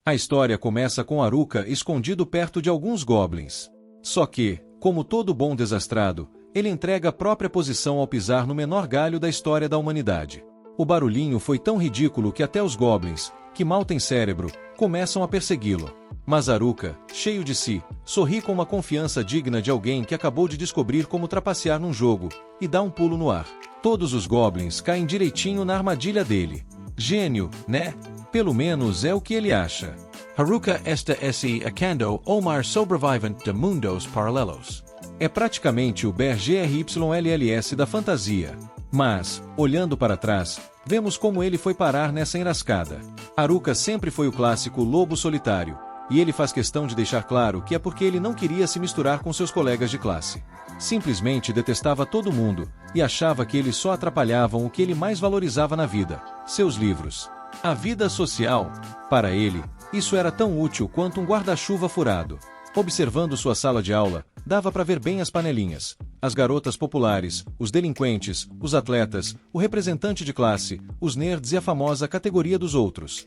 A história começa com Haruka escondido perto de alguns goblins. Só que, como todo bom desastrado, ele entrega a própria posição ao pisar no menor galho da história da humanidade. O barulhinho foi tão ridículo que até os goblins, que mal têm cérebro, começam a persegui-lo. Mas Haruka, cheio de si, sorri com uma confiança digna de alguém que acabou de descobrir como trapacear num jogo, e dá um pulo no ar. Todos os goblins caem direitinho na armadilha dele. Gênio, né? Pelo menos é o que ele acha. Haruka está acando Omar sobrevivente de mundos paralelos. É praticamente o Bear GRYLLS da fantasia. Mas, olhando para trás, vemos como ele foi parar nessa enrascada. Haruka sempre foi o clássico lobo solitário, e ele faz questão de deixar claro que é porque ele não queria se misturar com seus colegas de classe. Simplesmente detestava todo mundo, e achava que eles só atrapalhavam o que ele mais valorizava na vida: seus livros. A vida social. Para ele, isso era tão útil quanto um guarda-chuva furado. Observando sua sala de aula, dava para ver bem as panelinhas, as garotas populares, os delinquentes, os atletas, o representante de classe, os nerds e a famosa categoria dos outros.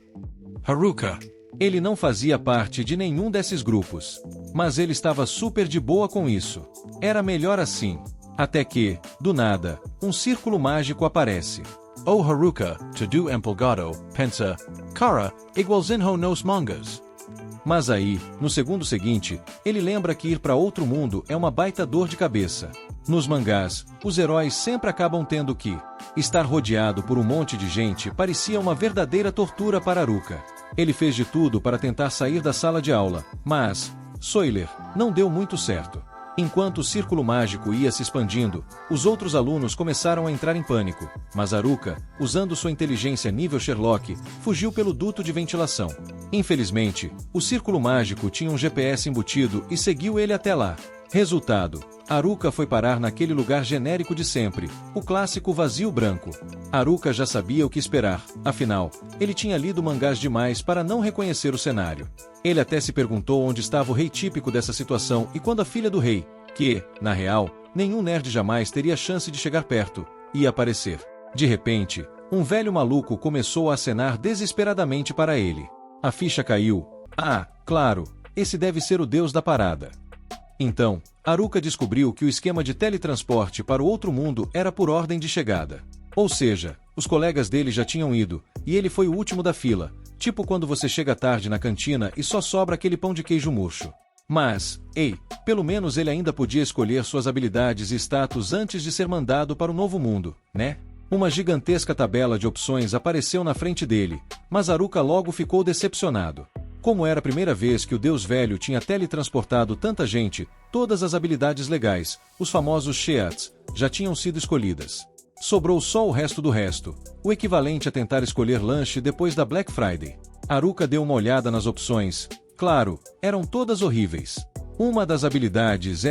Haruka. Ele não fazia parte de nenhum desses grupos. Mas ele estava super de boa com isso. Era melhor assim. Até que, do nada, um círculo mágico aparece. O Haruka, to empolgado, pensa, cara, igualzinho nos mangas. Mas aí, no segundo seguinte, ele lembra que ir para outro mundo é uma baita dor de cabeça. Nos mangás, os heróis sempre acabam tendo que estar rodeado por um monte de gente parecia uma verdadeira tortura para Haruka. Ele fez de tudo para tentar sair da sala de aula, mas, spoiler, não deu muito certo. Enquanto o círculo mágico ia se expandindo, os outros alunos começaram a entrar em pânico, mas Haruka, usando sua inteligência nível Sherlock, fugiu pelo duto de ventilação. Infelizmente, o círculo mágico tinha um GPS embutido e seguiu ele até lá. Resultado: Haruka foi parar naquele lugar genérico de sempre, o clássico vazio branco. Haruka já sabia o que esperar, afinal, ele tinha lido mangás demais para não reconhecer o cenário. Ele até se perguntou onde estava o rei típico dessa situação e quando a filha do rei, que, na real, nenhum nerd jamais teria chance de chegar perto, ia aparecer. De repente, um velho maluco começou a acenar desesperadamente para ele. A ficha caiu. Ah, claro, esse deve ser o deus da parada. Então, Haruka descobriu que o esquema de teletransporte para o outro mundo era por ordem de chegada. Ou seja, os colegas dele já tinham ido, e ele foi o último da fila, tipo quando você chega tarde na cantina e só sobra aquele pão de queijo murcho. Mas, ei, pelo menos ele ainda podia escolher suas habilidades e status antes de ser mandado para o novo mundo, né? Uma gigantesca tabela de opções apareceu na frente dele, mas Haruka logo ficou decepcionado. Como era a primeira vez que o Deus Velho tinha teletransportado tanta gente, todas as habilidades legais, os famosos Sheats, já tinham sido escolhidas. Sobrou só o resto do resto, o equivalente a tentar escolher lanche depois da Black Friday. Haruka deu uma olhada nas opções. Claro, eram todas horríveis. Uma das habilidades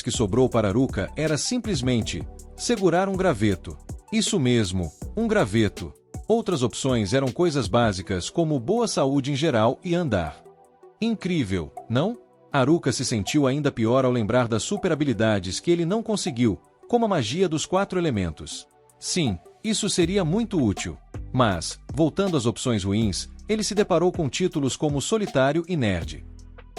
que sobrou para Haruka era simplesmente segurar um graveto. Isso mesmo, um graveto. Outras opções eram coisas básicas como boa saúde em geral e andar. Incrível, não? Haruka se sentiu ainda pior ao lembrar das super habilidades que ele não conseguiu, como a magia dos 4 elementos. Sim, isso seria muito útil. Mas, voltando às opções ruins, ele se deparou com títulos como Solitário e Nerd.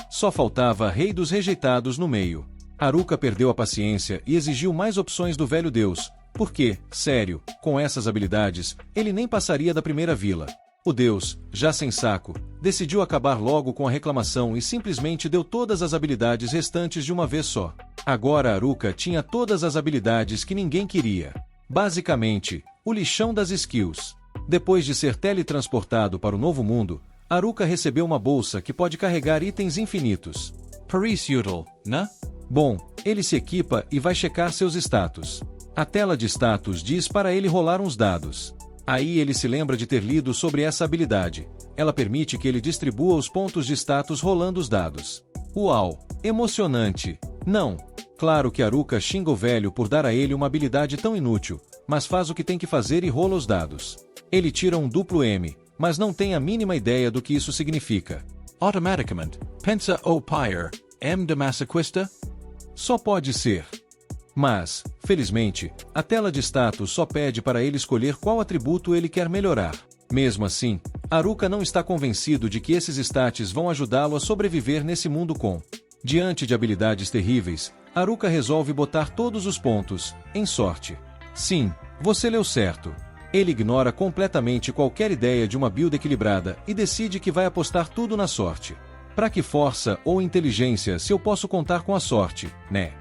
Só faltava Rei dos Rejeitados no meio. Haruka perdeu a paciência e exigiu mais opções do velho deus, porque, sério, com essas habilidades, ele nem passaria da primeira vila. O deus, já sem saco, decidiu acabar logo com a reclamação e simplesmente deu todas as habilidades restantes de uma vez só. Agora Haruka tinha todas as habilidades que ninguém queria. Basicamente, o lixão das skills. Depois de ser teletransportado para o novo mundo, Haruka recebeu uma bolsa que pode carregar itens infinitos. Paris útil, né? Bom, ele se equipa e vai checar seus status. A tela de status diz para ele rolar uns dados. Aí ele se lembra de ter lido sobre essa habilidade. Ela permite que ele distribua os pontos de status rolando os dados. Uau! Emocionante! Não! Claro que Haruka xinga o velho por dar a ele uma habilidade tão inútil, mas faz o que tem que fazer e rola os dados. Ele tira um duplo M, mas não tem a mínima ideia do que isso significa. Automaticamente, pensa o Pyre, M de Massaquista? Só pode ser. Mas, felizmente, a tela de status só pede para ele escolher qual atributo ele quer melhorar. Mesmo assim, Haruka não está convencido de que esses stats vão ajudá-lo a sobreviver nesse mundo com. Diante de habilidades terríveis, Haruka resolve botar todos os pontos em sorte. Sim, você leu certo. Ele ignora completamente qualquer ideia de uma build equilibrada e decide que vai apostar tudo na sorte. Pra que força ou inteligência se eu posso contar com a sorte, né?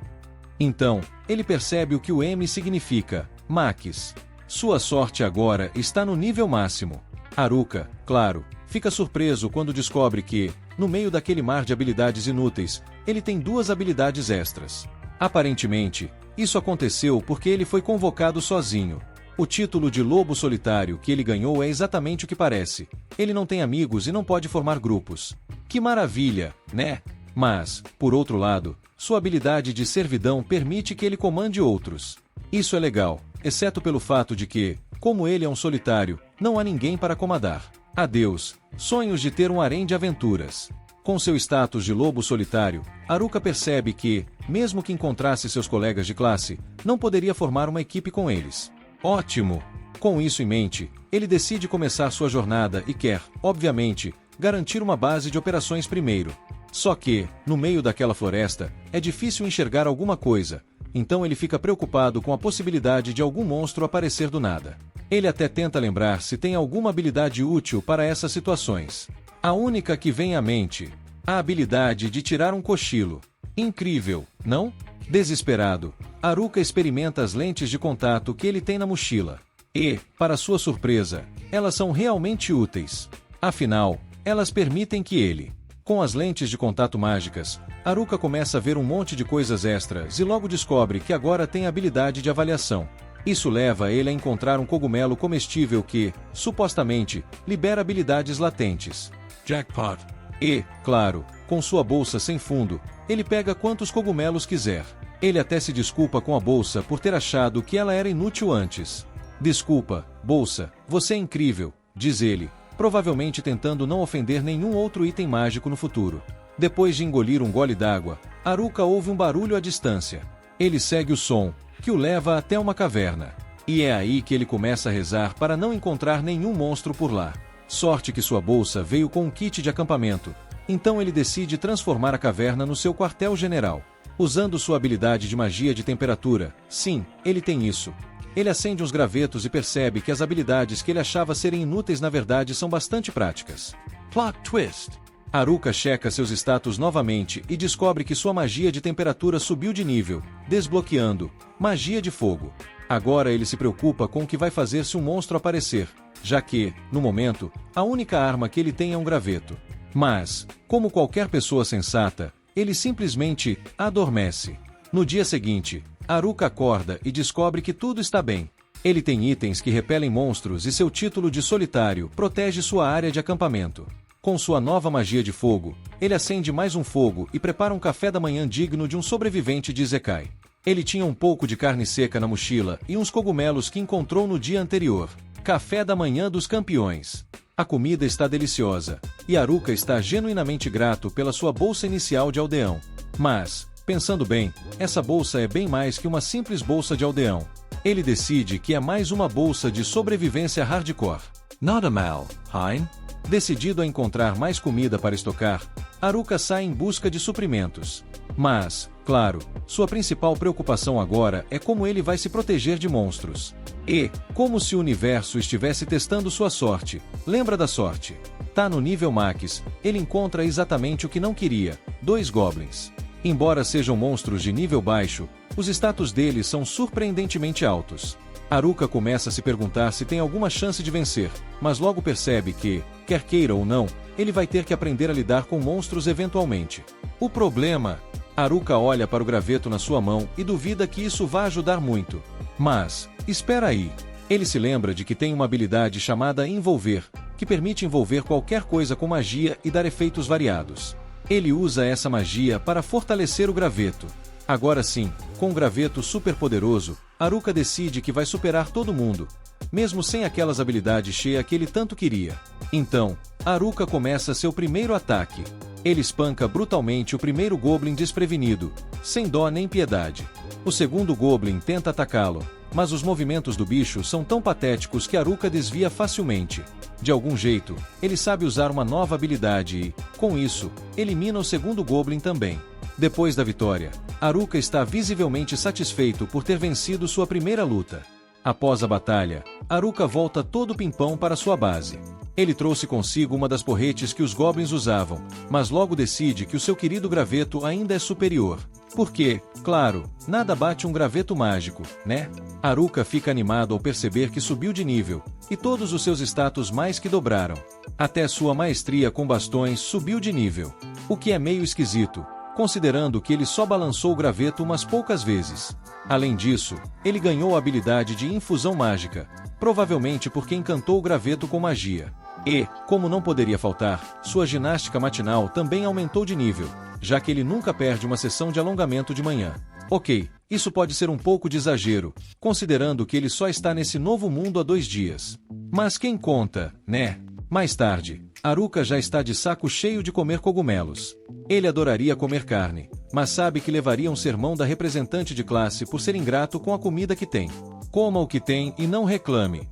Então, ele percebe o que o M significa, Max. Sua sorte agora está no nível máximo. Haruka, claro, fica surpreso quando descobre que, no meio daquele mar de habilidades inúteis, ele tem 2 habilidades extras. Aparentemente, isso aconteceu porque ele foi convocado sozinho. O título de Lobo Solitário que ele ganhou é exatamente o que parece. Ele não tem amigos e não pode formar grupos. Que maravilha, né? Mas, por outro lado, sua habilidade de servidão permite que ele comande outros. Isso é legal, exceto pelo fato de que, como ele é um solitário, não há ninguém para comandar. Adeus, sonhos de ter um harém de aventuras. Com seu status de lobo solitário, Haruka percebe que, mesmo que encontrasse seus colegas de classe, não poderia formar uma equipe com eles. Ótimo! Com isso em mente, ele decide começar sua jornada e quer, obviamente, garantir uma base de operações primeiro. Só que, no meio daquela floresta, é difícil enxergar alguma coisa, então ele fica preocupado com a possibilidade de algum monstro aparecer do nada. Ele até tenta lembrar se tem alguma habilidade útil para essas situações. A única que vem à mente, a habilidade de tirar um cochilo. Incrível, não? Desesperado, Haruka experimenta as lentes de contato que ele tem na mochila. E, para sua surpresa, elas são realmente úteis. Afinal, elas permitem que ele... Com as lentes de contato mágicas, Haruka começa a ver um monte de coisas extras e logo descobre que agora tem habilidade de avaliação. Isso leva ele a encontrar um cogumelo comestível que, supostamente, libera habilidades latentes. Jackpot. E, claro, com sua bolsa sem fundo, ele pega quantos cogumelos quiser. Ele até se desculpa com a bolsa por ter achado que ela era inútil antes. Desculpa, bolsa, você é incrível, diz ele, provavelmente tentando não ofender nenhum outro item mágico no futuro. Depois de engolir um gole d'água, Haruka ouve um barulho à distância. Ele segue o som, que o leva até uma caverna. E é aí que ele começa a rezar para não encontrar nenhum monstro por lá. Sorte que sua bolsa veio com um kit de acampamento. Então ele decide transformar a caverna no seu quartel-general. Usando sua habilidade de magia de temperatura, sim, ele tem isso. Ele acende uns gravetos e percebe que as habilidades que ele achava serem inúteis na verdade são bastante práticas. Plot twist. Haruka checa seus status novamente e descobre que sua magia de temperatura subiu de nível, desbloqueando magia de fogo. Agora ele se preocupa com o que vai fazer se um monstro aparecer, já que, no momento, a única arma que ele tem é um graveto. Mas, como qualquer pessoa sensata, ele simplesmente adormece. No dia seguinte, Haruka acorda e descobre que tudo está bem. Ele tem itens que repelem monstros e seu título de solitário protege sua área de acampamento. Com sua nova magia de fogo, ele acende mais um fogo e prepara um café da manhã digno de um sobrevivente de Isekai. Ele tinha um pouco de carne seca na mochila e uns cogumelos que encontrou no dia anterior. Café da manhã dos campeões. A comida está deliciosa, e Haruka está genuinamente grato pela sua bolsa inicial de aldeão. Mas, pensando bem, essa bolsa é bem mais que uma simples bolsa de aldeão. Ele decide que é mais uma bolsa de sobrevivência hardcore. Nada mal, hein? Decidido a encontrar mais comida para estocar, Haruka sai em busca de suprimentos. Mas, claro, sua principal preocupação agora é como ele vai se proteger de monstros. E, como se o universo estivesse testando sua sorte, lembra da sorte? Tá no nível Max, ele encontra exatamente o que não queria, 2 goblins. Embora sejam monstros de nível baixo, os status deles são surpreendentemente altos. Haruka começa a se perguntar se tem alguma chance de vencer, mas logo percebe que, quer queira ou não, ele vai ter que aprender a lidar com monstros eventualmente. O problema... Haruka olha para o graveto na sua mão e duvida que isso vá ajudar muito. Mas, espera aí. Ele se lembra de que tem uma habilidade chamada Envolver, que permite envolver qualquer coisa com magia e dar efeitos variados. Ele usa essa magia para fortalecer o graveto. Agora sim, com o graveto super poderoso, Haruka decide que vai superar todo mundo, mesmo sem aquelas habilidades cheias que ele tanto queria. Então, Haruka começa seu primeiro ataque. Ele espanca brutalmente o primeiro Goblin desprevenido, sem dó nem piedade. O segundo Goblin tenta atacá-lo, mas os movimentos do bicho são tão patéticos que Haruka desvia facilmente. De algum jeito, ele sabe usar uma nova habilidade e, com isso, elimina o segundo Goblin também. Depois da vitória, Haruka está visivelmente satisfeito por ter vencido sua primeira luta. Após a batalha, Haruka volta todo pimpão para sua base. Ele trouxe consigo uma das porretes que os Goblins usavam, mas logo decide que o seu querido graveto ainda é superior. Porque, claro, nada bate um graveto mágico, né? Haruka fica animado ao perceber que subiu de nível, e todos os seus status mais que dobraram. Até sua maestria com bastões subiu de nível. O que é meio esquisito, considerando que ele só balançou o graveto umas poucas vezes. Além disso, ele ganhou a habilidade de infusão mágica, provavelmente porque encantou o graveto com magia. E, como não poderia faltar, sua ginástica matinal também aumentou de nível, já que ele nunca perde uma sessão de alongamento de manhã. Ok, isso pode ser um pouco de exagero, considerando que ele só está nesse novo mundo há 2 dias. Mas quem conta, né? Mais tarde, Haruka já está de saco cheio de comer cogumelos. Ele adoraria comer carne, mas sabe que levaria um sermão da representante de classe por ser ingrato com a comida que tem. Coma o que tem e não reclame.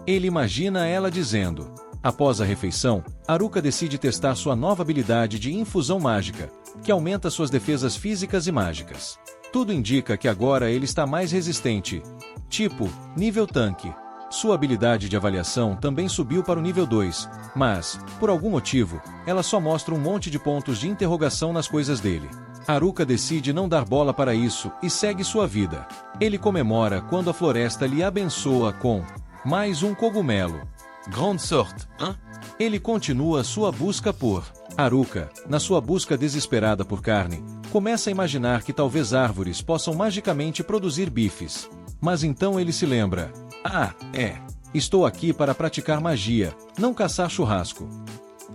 Ele imagina ela dizendo. Após a refeição, Haruka decide testar sua nova habilidade de infusão mágica, que aumenta suas defesas físicas e mágicas. Tudo indica que agora ele está mais resistente. Tipo, nível tanque. Sua habilidade de avaliação também subiu para o nível 2, mas, por algum motivo, ela só mostra um monte de pontos de interrogação nas coisas dele. Haruka decide não dar bola para isso e segue sua vida. Ele comemora quando a floresta lhe abençoa com mais um cogumelo. Grande sorte, hein? Ele continua sua busca por Haruka, na sua busca desesperada por carne, começa a imaginar que talvez árvores possam magicamente produzir bifes. Mas então ele se lembra: estou aqui para praticar magia, não caçar churrasco.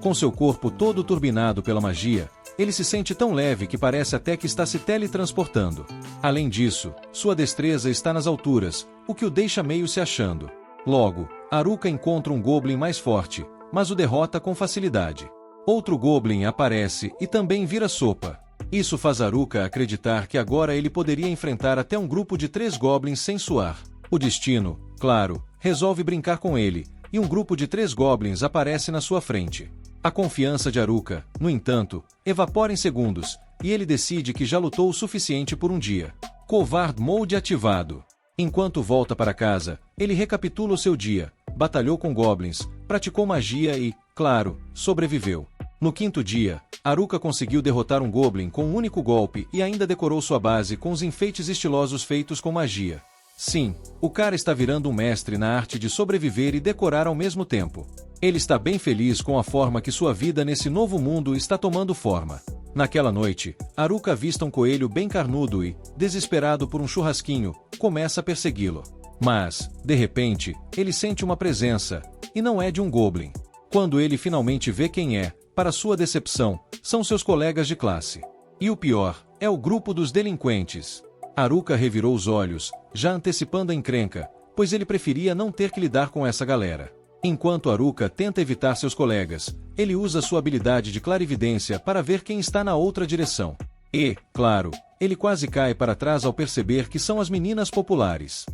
Com seu corpo todo turbinado pela magia, ele se sente tão leve que parece até que está se teletransportando. Além disso, sua destreza está nas alturas, o que o deixa meio se achando. Logo, Haruka encontra um Goblin mais forte, mas o derrota com facilidade. Outro Goblin aparece e também vira sopa. Isso faz Haruka acreditar que agora ele poderia enfrentar até um grupo de 3 Goblins sem suar. O destino, claro, resolve brincar com ele, e um grupo de 3 Goblins aparece na sua frente. A confiança de Haruka, no entanto, evapora em segundos, e ele decide que já lutou o suficiente por um dia. Covard Mode ativado. Enquanto volta para casa, ele recapitula o seu dia, batalhou com Goblins, praticou magia e, claro, sobreviveu. No 5º dia, Haruka conseguiu derrotar um Goblin com um único golpe e ainda decorou sua base com os enfeites estilosos feitos com magia. Sim, o cara está virando um mestre na arte de sobreviver e decorar ao mesmo tempo. Ele está bem feliz com a forma que sua vida nesse novo mundo está tomando forma. Naquela noite, Haruka avista um coelho bem carnudo e, desesperado por um churrasquinho, começa a persegui-lo. Mas, de repente, ele sente uma presença, e não é de um Goblin. Quando ele finalmente vê quem é, para sua decepção, são seus colegas de classe. E o pior, é o grupo dos delinquentes. Haruka revirou os olhos, já antecipando a encrenca, pois ele preferia não ter que lidar com essa galera. Enquanto Haruka tenta evitar seus colegas, ele usa sua habilidade de clarividência para ver quem está na outra direção. E, claro, ele quase cai para trás ao perceber que são as meninas populares.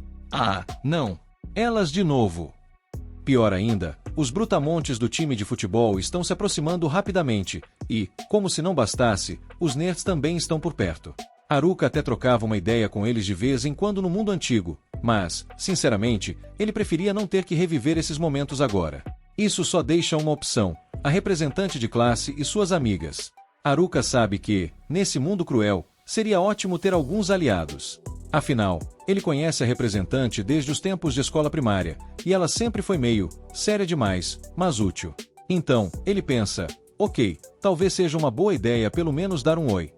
Não! Elas de novo! Pior ainda, os brutamontes do time de futebol estão se aproximando rapidamente, e, como se não bastasse, os nerds também estão por perto. Haruka até trocava uma ideia com eles de vez em quando no mundo antigo, mas, sinceramente, ele preferia não ter que reviver esses momentos agora. Isso só deixa uma opção: a representante de classe e suas amigas. Haruka sabe que, nesse mundo cruel, seria ótimo ter alguns aliados. Afinal, ele conhece a representante desde os tempos de escola primária, e ela sempre foi meio séria demais, mas útil. Então, ele pensa: ok, talvez seja uma boa ideia pelo menos dar um oi.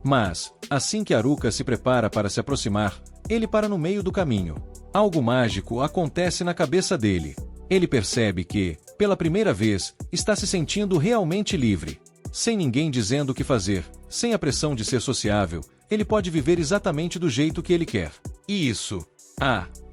Mas, assim que Haruka se prepara para se aproximar, ele para no meio do caminho. Algo mágico acontece na cabeça dele. Ele percebe que, pela primeira vez, está se sentindo realmente livre. Sem ninguém dizendo o que fazer, sem a pressão de ser sociável, ele pode viver exatamente do jeito que ele quer. E isso?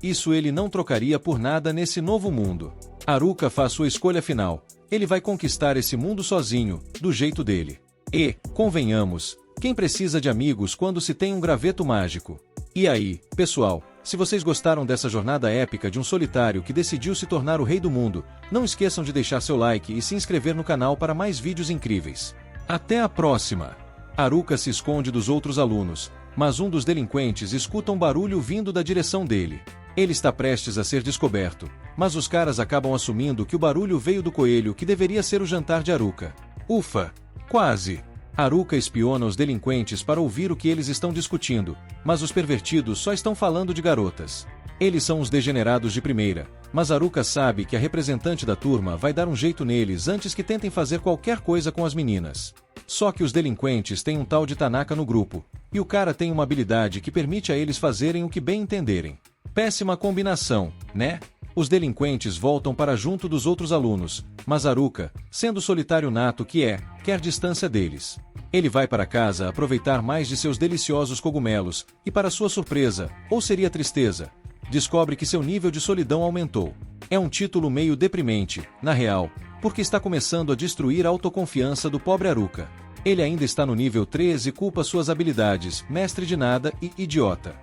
Isso ele não trocaria por nada nesse novo mundo. Haruka faz sua escolha final. Ele vai conquistar esse mundo sozinho, do jeito dele. E, convenhamos, quem precisa de amigos quando se tem um graveto mágico? E aí, pessoal, Se vocês gostaram dessa jornada épica de um solitário que decidiu se tornar o rei do mundo, não esqueçam de deixar seu like e se inscrever no canal para mais vídeos incríveis. Até a próxima! Haruka se esconde dos outros alunos, mas um dos delinquentes escuta um barulho vindo da direção dele. Ele está prestes a ser descoberto, mas os caras acabam assumindo que o barulho veio do coelho que deveria ser o jantar de Haruka. Ufa! Quase! Haruka espiona os delinquentes para ouvir o que eles estão discutindo, mas os pervertidos só estão falando de garotas. Eles são os degenerados de primeira, mas Haruka sabe que a representante da turma vai dar um jeito neles antes que tentem fazer qualquer coisa com as meninas. Só que os delinquentes têm um tal de Tanaka no grupo, e o cara tem uma habilidade que permite a eles fazerem o que bem entenderem. Péssima combinação, né? Os delinquentes voltam para junto dos outros alunos, mas Haruka, sendo o solitário nato que é, quer distância deles. Ele vai para casa aproveitar mais de seus deliciosos cogumelos, e para sua surpresa, ou seria tristeza, descobre que seu nível de solidão aumentou. É um título meio deprimente, na real, porque está começando a destruir a autoconfiança do pobre Haruka. Ele ainda está no nível 13 e culpa suas habilidades, mestre de nada e idiota.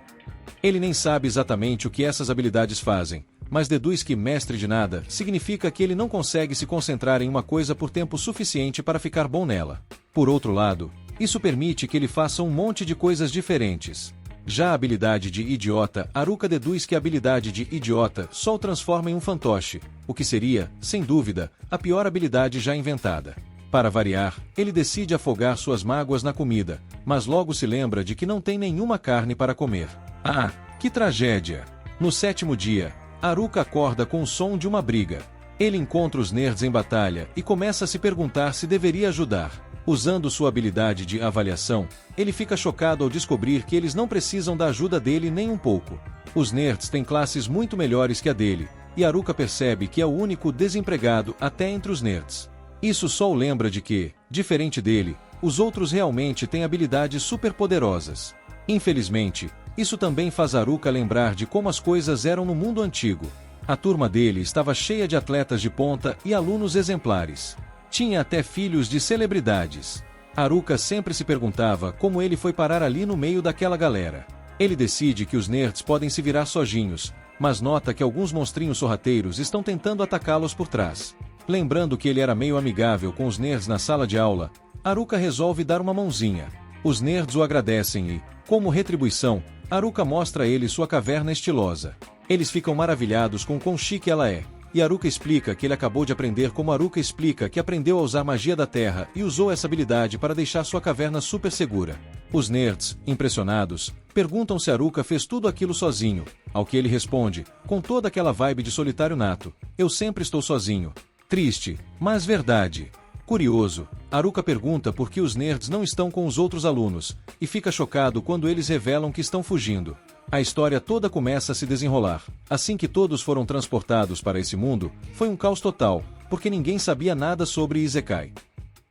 Ele nem sabe exatamente o que essas habilidades fazem, mas deduz que mestre de nada significa que ele não consegue se concentrar em uma coisa por tempo suficiente para ficar bom nela. Por outro lado, isso permite que ele faça um monte de coisas diferentes. Já a habilidade de idiota, Haruka deduz que a habilidade de idiota só o transforma em um fantoche, o que seria, sem dúvida, a pior habilidade já inventada. Para variar, ele decide afogar suas mágoas na comida, mas logo se lembra de que não tem nenhuma carne para comer. Ah, que tragédia! No 7º dia, Haruka acorda com o som de uma briga. Ele encontra os nerds em batalha e começa a se perguntar se deveria ajudar. Usando sua habilidade de avaliação, ele fica chocado ao descobrir que eles não precisam da ajuda dele nem um pouco. Os nerds têm classes muito melhores que a dele, e Haruka percebe que é o único desempregado até entre os nerds. Isso só o lembra de que, diferente dele, os outros realmente têm habilidades superpoderosas. Infelizmente, isso também faz Haruka lembrar de como as coisas eram no mundo antigo. A turma dele estava cheia de atletas de ponta e alunos exemplares. Tinha até filhos de celebridades. Haruka sempre se perguntava como ele foi parar ali no meio daquela galera. Ele decide que os nerds podem se virar sozinhos, mas nota que alguns monstrinhos sorrateiros estão tentando atacá-los por trás. Lembrando que ele era meio amigável com os nerds na sala de aula, Haruka resolve dar uma mãozinha. Os nerds o agradecem e, como retribuição, Haruka mostra a eles sua caverna estilosa. Eles ficam maravilhados com quão chique ela é, e Haruka explica que ele acabou de aprender como Haruka explica que aprendeu a usar magia da terra e usou essa habilidade para deixar sua caverna super segura. Os nerds, impressionados, perguntam se Haruka fez tudo aquilo sozinho, ao que ele responde, com toda aquela vibe de solitário nato: eu sempre estou sozinho. Triste, mas verdade. Curioso, Haruka pergunta por que os nerds não estão com os outros alunos, e fica chocado quando eles revelam que estão fugindo. A história toda começa a se desenrolar. Assim que todos foram transportados para esse mundo, foi um caos total, porque ninguém sabia nada sobre Isekai.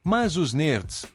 Mas os nerds...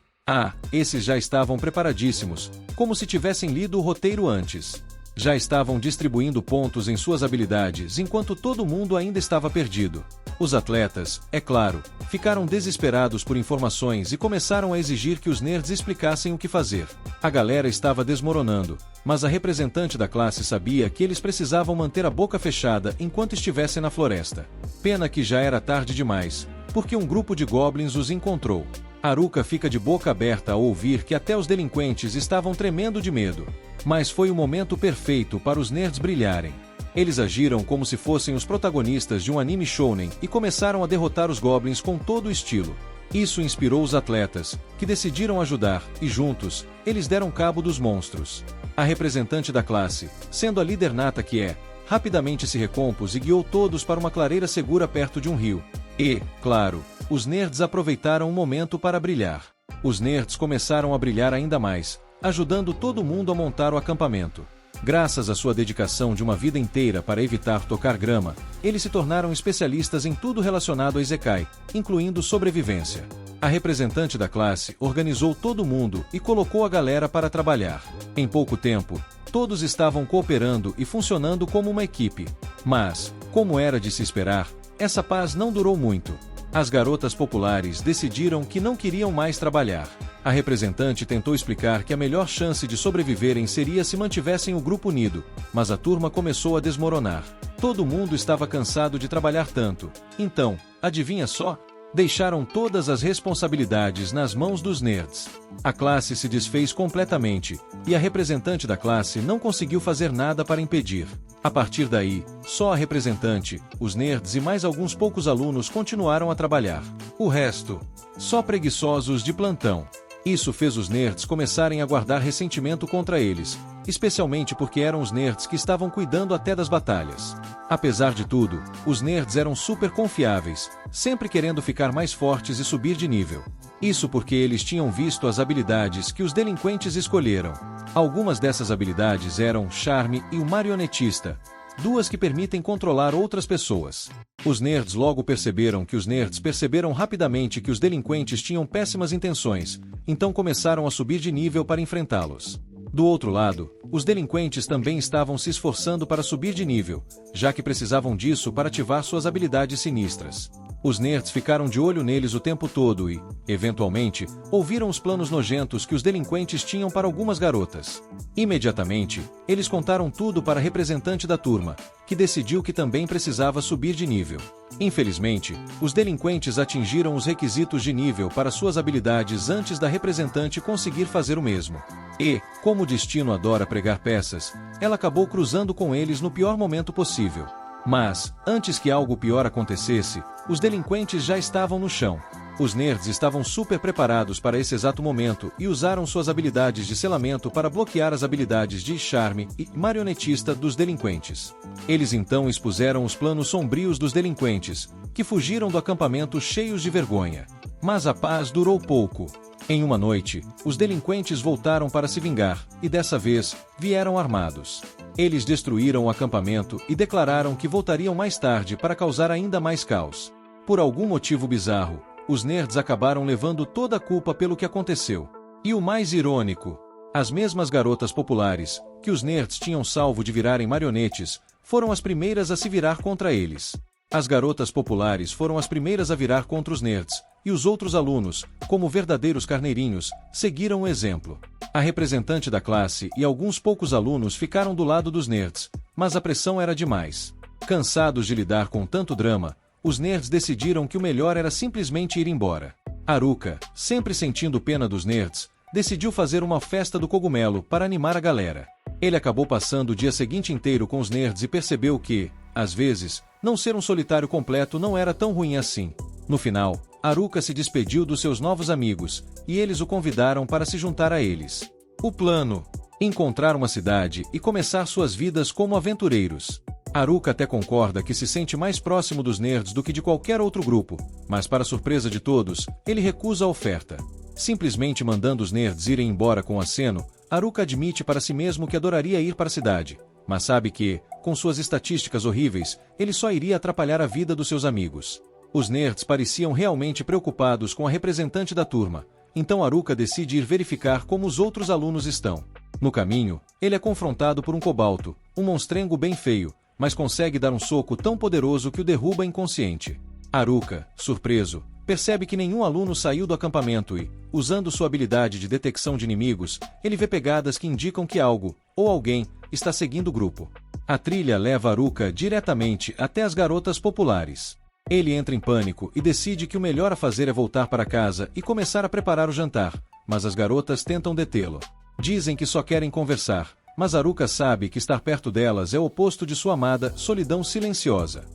esses já estavam preparadíssimos, como se tivessem lido o roteiro antes. Já estavam distribuindo pontos em suas habilidades enquanto todo mundo ainda estava perdido. Os atletas, é claro, ficaram desesperados por informações e começaram a exigir que os nerds explicassem o que fazer. A galera estava desmoronando, mas a representante da classe sabia que eles precisavam manter a boca fechada enquanto estivessem na floresta. Pena que já era tarde demais, porque um grupo de goblins os encontrou. Haruka fica de boca aberta ao ouvir que até os delinquentes estavam tremendo de medo. Mas foi o momento perfeito para os nerds brilharem. Eles agiram como se fossem os protagonistas de um anime shounen e começaram a derrotar os goblins com todo o estilo. Isso inspirou os atletas, que decidiram ajudar, e juntos, eles deram cabo dos monstros. A representante da classe, sendo a líder nata que é, rapidamente se recompôs e guiou todos para uma clareira segura perto de um rio. E, claro, os nerds aproveitaram o momento para brilhar. Os nerds começaram a brilhar ainda mais, ajudando todo mundo a montar o acampamento. Graças à sua dedicação de uma vida inteira para evitar tocar grama, eles se tornaram especialistas em tudo relacionado a Isekai, incluindo sobrevivência. A representante da classe organizou todo mundo e colocou a galera para trabalhar. Em pouco tempo, todos estavam cooperando e funcionando como uma equipe. Mas, como era de se esperar, essa paz não durou muito. As garotas populares decidiram que não queriam mais trabalhar. A representante tentou explicar que a melhor chance de sobreviverem seria se mantivessem o grupo unido, mas a turma começou a desmoronar. Todo mundo estava cansado de trabalhar tanto. Então, adivinha só? Deixaram todas as responsabilidades nas mãos dos nerds. A classe se desfez completamente, e a representante da classe não conseguiu fazer nada para impedir. A partir daí, só a representante, os nerds e mais alguns poucos alunos continuaram a trabalhar. O resto, só preguiçosos de plantão. Isso fez os nerds começarem a guardar ressentimento contra eles, especialmente porque eram os nerds que estavam cuidando até das batalhas. Apesar de tudo, os nerds eram super confiáveis, sempre querendo ficar mais fortes e subir de nível. Isso porque eles tinham visto as habilidades que os delinquentes escolheram. Algumas dessas habilidades eram Charme e o Marionetista, duas que permitem controlar outras pessoas. Os nerds logo perceberam que os nerds perceberam rapidamente que os delinquentes tinham péssimas intenções, então começaram a subir de nível para enfrentá-los. Do outro lado, os delinquentes também estavam se esforçando para subir de nível, já que precisavam disso para ativar suas habilidades sinistras. Os nerds ficaram de olho neles o tempo todo e, eventualmente, ouviram os planos nojentos que os delinquentes tinham para algumas garotas. Imediatamente, eles contaram tudo para a representante da turma, que decidiu que também precisava subir de nível. Infelizmente, os delinquentes atingiram os requisitos de nível para suas habilidades antes da representante conseguir fazer o mesmo. E, como o destino adora pregar peças, ela acabou cruzando com eles no pior momento possível. Mas, antes que algo pior acontecesse, os delinquentes já estavam no chão. Os nerds estavam super preparados para esse exato momento e usaram suas habilidades de selamento para bloquear as habilidades de Charme e Marionetista dos delinquentes. Eles então expuseram os planos sombrios dos delinquentes, que fugiram do acampamento cheios de vergonha. Mas a paz durou pouco. Em uma noite, os delinquentes voltaram para se vingar, e dessa vez, vieram armados. Eles destruíram o acampamento e declararam que voltariam mais tarde para causar ainda mais caos. Por algum motivo bizarro, os nerds acabaram levando toda a culpa pelo que aconteceu. E o mais irônico, as mesmas garotas populares, que os nerds tinham salvo de virarem marionetes, foram as primeiras a se virar contra eles. As garotas populares foram as primeiras a virar contra os nerds, e os outros alunos, como verdadeiros carneirinhos, seguiram o exemplo. A representante da classe e alguns poucos alunos ficaram do lado dos nerds, mas a pressão era demais. Cansados de lidar com tanto drama, os nerds decidiram que o melhor era simplesmente ir embora. Haruka, sempre sentindo pena dos nerds, decidiu fazer uma festa do cogumelo para animar a galera. Ele acabou passando o dia seguinte inteiro com os nerds e percebeu que, às vezes, não ser um solitário completo não era tão ruim assim. No final, Haruka se despediu dos seus novos amigos, e eles o convidaram para se juntar a eles. O plano: encontrar uma cidade e começar suas vidas como aventureiros. Haruka até concorda que se sente mais próximo dos nerds do que de qualquer outro grupo, mas para surpresa de todos, ele recusa a oferta. Simplesmente mandando os nerds irem embora com aceno, Haruka admite para si mesmo que adoraria ir para a cidade, mas sabe que, com suas estatísticas horríveis, ele só iria atrapalhar a vida dos seus amigos. Os nerds pareciam realmente preocupados com a representante da turma, então Haruka decide ir verificar como os outros alunos estão. No caminho, ele é confrontado por um cobalto, um monstrengo bem feio, mas consegue dar um soco tão poderoso que o derruba inconsciente. Haruka, surpreso, percebe que nenhum aluno saiu do acampamento e, usando sua habilidade de detecção de inimigos, ele vê pegadas que indicam que algo, ou alguém, está seguindo o grupo. A trilha leva Haruka diretamente até as garotas populares. Ele entra em pânico e decide que o melhor a fazer é voltar para casa e começar a preparar o jantar, mas as garotas tentam detê-lo. Dizem que só querem conversar, mas Haruka sabe que estar perto delas é o oposto de sua amada solidão silenciosa.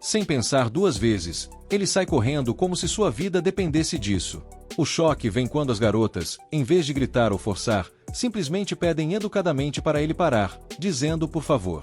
Sem pensar duas vezes, ele sai correndo como se sua vida dependesse disso. O choque vem quando as garotas, em vez de gritar ou forçar, simplesmente pedem educadamente para ele parar, dizendo por favor.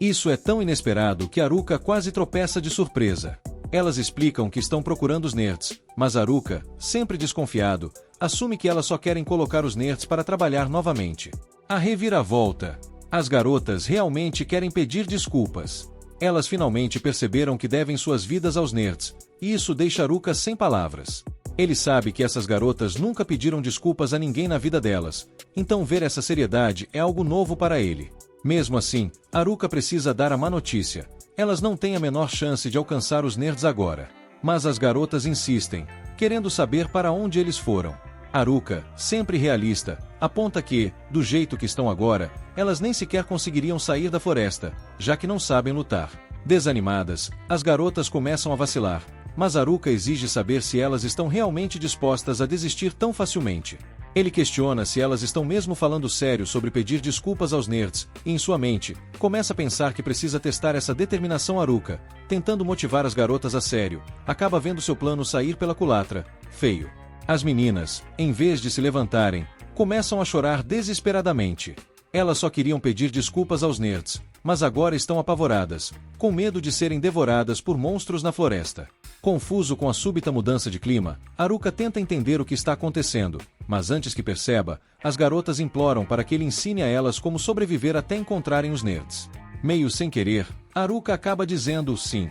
Isso é tão inesperado que Haruka quase tropeça de surpresa. Elas explicam que estão procurando os nerds, mas Haruka, sempre desconfiado, assume que elas só querem colocar os nerds para trabalhar novamente. A reviravolta. As garotas realmente querem pedir desculpas. Elas finalmente perceberam que devem suas vidas aos nerds, e isso deixa Haruka sem palavras. Ele sabe que essas garotas nunca pediram desculpas a ninguém na vida delas, então ver essa seriedade é algo novo para ele. Mesmo assim, Haruka precisa dar a má notícia. Elas não têm a menor chance de alcançar os nerds agora. Mas as garotas insistem, querendo saber para onde eles foram. Haruka, sempre realista, aponta que, do jeito que estão agora, elas nem sequer conseguiriam sair da floresta, já que não sabem lutar. Desanimadas, as garotas começam a vacilar, mas Haruka exige saber se elas estão realmente dispostas a desistir tão facilmente. Ele questiona se elas estão mesmo falando sério sobre pedir desculpas aos nerds, e em sua mente, começa a pensar que precisa testar essa determinação. Haruka, tentando motivar as garotas a sério, acaba vendo seu plano sair pela culatra, feio. As meninas, em vez de se levantarem, começam a chorar desesperadamente. Elas só queriam pedir desculpas aos nerds, mas agora estão apavoradas, com medo de serem devoradas por monstros na floresta. Confuso com a súbita mudança de clima, Haruka tenta entender o que está acontecendo, mas antes que perceba, as garotas imploram para que ele ensine a elas como sobreviver até encontrarem os nerds. Meio sem querer, Haruka acaba dizendo sim.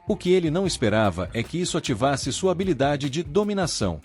O que ele não esperava é que isso ativasse sua habilidade de dominação.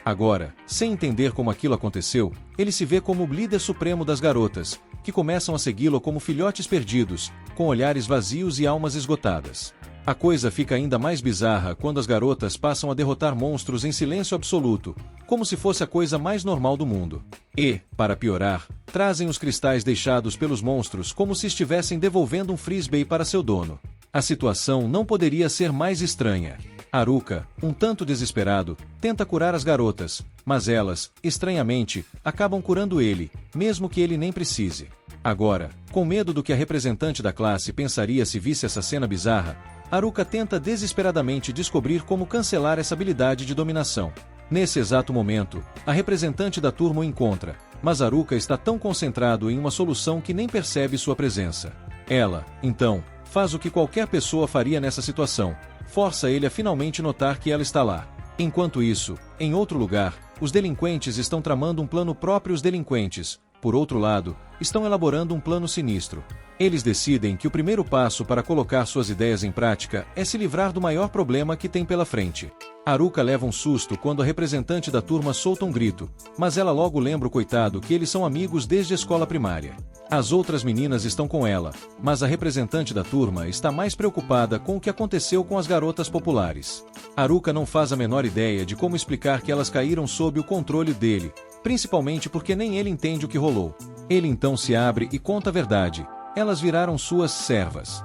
Agora, sem entender como aquilo aconteceu, ele se vê como o líder supremo das garotas, que começam a segui-lo como filhotes perdidos, com olhares vazios e almas esgotadas. A coisa fica ainda mais bizarra quando as garotas passam a derrotar monstros em silêncio absoluto, como se fosse a coisa mais normal do mundo. E, para piorar, trazem os cristais deixados pelos monstros como se estivessem devolvendo um frisbee para seu dono. A situação não poderia ser mais estranha. Haruka, um tanto desesperado, tenta curar as garotas, mas elas, estranhamente, acabam curando ele, mesmo que ele nem precise. Agora, com medo do que a representante da classe pensaria se visse essa cena bizarra, Haruka tenta desesperadamente descobrir como cancelar essa habilidade de dominação. Nesse exato momento, a representante da turma o encontra, mas Haruka está tão concentrado em uma solução que nem percebe sua presença. Ela, então, faz o que qualquer pessoa faria nessa situação, força ele a finalmente notar que ela está lá. Enquanto isso, em outro lugar, os delinquentes estão tramando um plano próprio. Os delinquentes, por outro lado, estão elaborando um plano sinistro. Eles decidem que o primeiro passo para colocar suas ideias em prática é se livrar do maior problema que tem pela frente. Haruka leva um susto quando a representante da turma solta um grito, mas ela logo lembra o coitado que eles são amigos desde a escola primária. As outras meninas estão com ela, mas a representante da turma está mais preocupada com o que aconteceu com as garotas populares. Haruka não faz a menor ideia de como explicar que elas caíram sob o controle dele, principalmente porque nem ele entende o que rolou. Ele então se abre e conta a verdade. Elas viraram suas servas.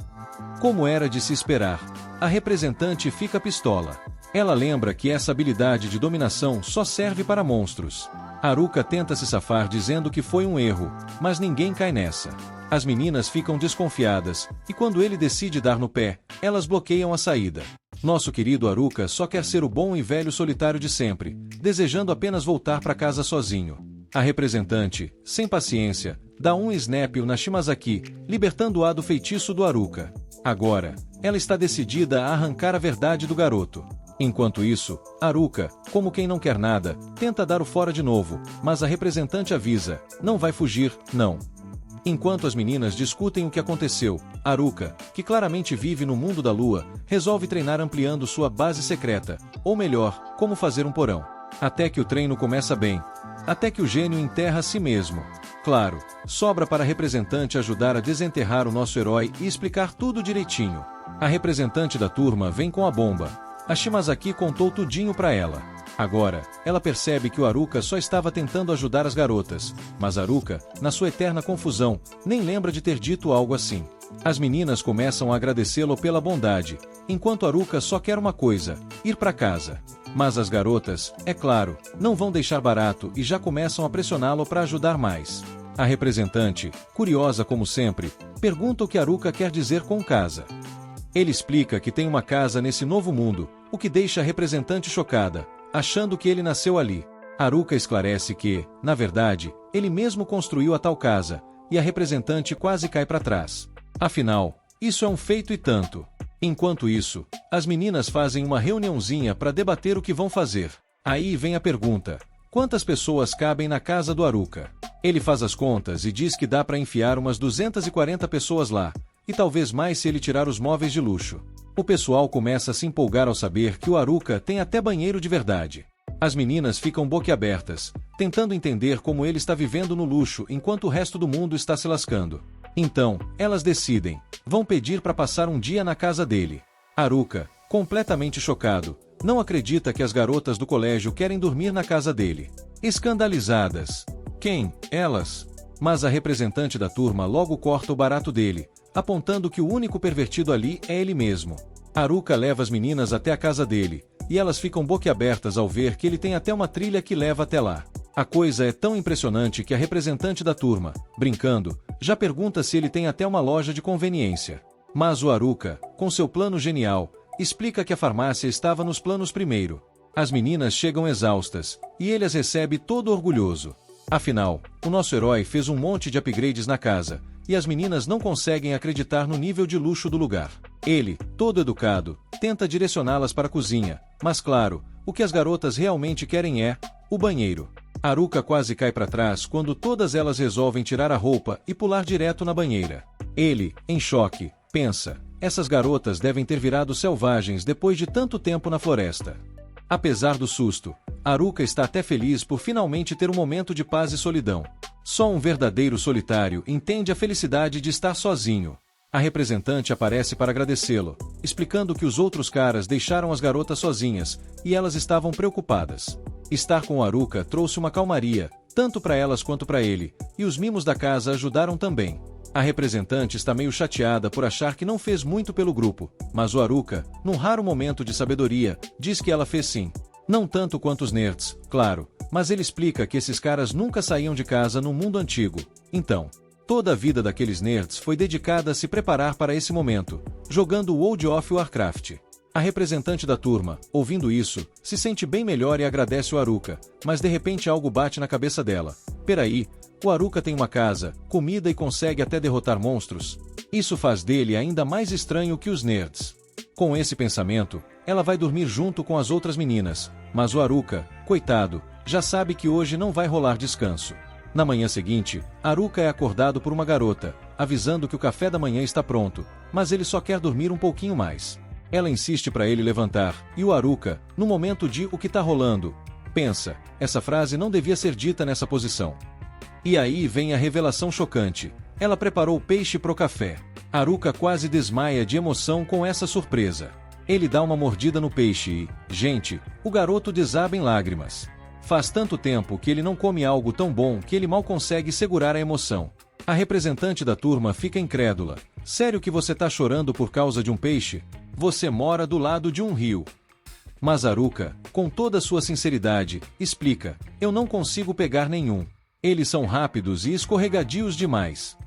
Como era de se esperar, a representante fica pistola. Ela lembra que essa habilidade de dominação só serve para monstros. Haruka tenta se safar dizendo que foi um erro, mas ninguém cai nessa. As meninas ficam desconfiadas, e quando ele decide dar no pé, elas bloqueiam a saída. Nosso querido Haruka só quer ser o bom e velho solitário de sempre, desejando apenas voltar para casa sozinho. A representante, sem paciência, dá um snap na Shimazaki, libertando-a do feitiço do Haruka. Agora, ela está decidida a arrancar a verdade do garoto. Enquanto isso, Haruka, como quem não quer nada, tenta dar o fora de novo, mas a representante avisa, não vai fugir, não. Enquanto as meninas discutem o que aconteceu, Haruka, que claramente vive no mundo da lua, resolve treinar ampliando sua base secreta, ou melhor, como fazer um porão. Até que o treino começa bem. Até que o gênio enterra a si mesmo. Claro, sobra para a representante ajudar a desenterrar o nosso herói e explicar tudo direitinho. A representante da turma vem com a bomba. A Shimazaki contou tudinho para ela. Agora, ela percebe que o Haruka só estava tentando ajudar as garotas, mas Haruka, na sua eterna confusão, nem lembra de ter dito algo assim. As meninas começam a agradecê-lo pela bondade, enquanto Haruka só quer uma coisa, ir para casa. Mas as garotas, é claro, não vão deixar barato e já começam a pressioná-lo para ajudar mais. A representante, curiosa como sempre, pergunta o que Haruka quer dizer com casa. Ele explica que tem uma casa nesse novo mundo, o que deixa a representante chocada, achando que ele nasceu ali. Haruka esclarece que, na verdade, ele mesmo construiu a tal casa, e a representante quase cai para trás. Afinal, isso é um feito e tanto. Enquanto isso, as meninas fazem uma reuniãozinha para debater o que vão fazer. Aí vem a pergunta: quantas pessoas cabem na casa do Haruka? Ele faz as contas e diz que dá para enfiar umas 240 pessoas lá, e talvez mais se ele tirar os móveis de luxo. O pessoal começa a se empolgar ao saber que o Haruka tem até banheiro de verdade. As meninas ficam boquiabertas, tentando entender como ele está vivendo no luxo enquanto o resto do mundo está se lascando. Então, elas decidem, vão pedir para passar um dia na casa dele. Haruka, completamente chocado, Não acredita que as garotas do colégio querem dormir na casa dele. Escandalizadas. Quem? Elas. Mas a representante da turma logo corta o barato dele, apontando que o único pervertido ali é ele mesmo. Haruka leva as meninas até a casa dele, e elas ficam boquiabertas ao ver que ele tem até uma trilha que leva até lá. A coisa é tão impressionante que a representante da turma, brincando, já pergunta se ele tem até uma loja de conveniência. Mas o Haruka, com seu plano genial, explica que a farmácia estava nos planos primeiro. As meninas chegam exaustas, e ele as recebe todo orgulhoso. Afinal, o nosso herói fez um monte de upgrades na casa, e as meninas não conseguem acreditar no nível de luxo do lugar. Ele, todo educado, tenta direcioná-las para a cozinha, mas claro, o que as garotas realmente querem é o banheiro. Haruka quase cai para trás quando todas elas resolvem tirar a roupa e pular direto na banheira. Ele, em choque, pensa, essas garotas devem ter virado selvagens depois de tanto tempo na floresta. Apesar do susto, Haruka está até feliz por finalmente ter um momento de paz e solidão. Só um verdadeiro solitário entende a felicidade de estar sozinho. A representante aparece para agradecê-lo, explicando que os outros caras deixaram as garotas sozinhas, e elas estavam preocupadas. Estar com Haruka trouxe uma calmaria, tanto para elas quanto para ele, e os mimos da casa ajudaram também. A representante está meio chateada por achar que não fez muito pelo grupo, mas o Haruka, num raro momento de sabedoria, diz que ela fez sim. Não tanto quanto os nerds, claro, mas ele explica que esses caras nunca saíam de casa no mundo antigo. Então, toda a vida daqueles nerds foi dedicada a se preparar para esse momento, jogando World of Warcraft. A representante da turma, ouvindo isso, se sente bem melhor e agradece o Haruka, mas de repente algo bate na cabeça dela. Peraí, o Haruka tem uma casa, comida e consegue até derrotar monstros? Isso faz dele ainda mais estranho que os nerds. Com esse pensamento, ela vai dormir junto com as outras meninas, mas o Haruka, coitado, já sabe que hoje não vai rolar descanso. Na manhã seguinte, Haruka é acordado por uma garota, avisando que o café da manhã está pronto, mas ele só quer dormir um pouquinho mais. Ela insiste para ele levantar, e o Haruka, no momento de "o que tá rolando?", pensa, essa frase não devia ser dita nessa posição. E aí vem a revelação chocante. Ela preparou peixe pro café. Haruka quase desmaia de emoção com essa surpresa. Ele dá uma mordida no peixe e, gente, o garoto desaba em lágrimas. Faz tanto tempo que ele não come algo tão bom que ele mal consegue segurar a emoção. A representante da turma fica incrédula. Sério que você tá chorando por causa de um peixe? Você mora do lado de um rio. Mas Haruka, com toda sua sinceridade, explica, eu não consigo pegar nenhum. Eles são rápidos e escorregadios demais.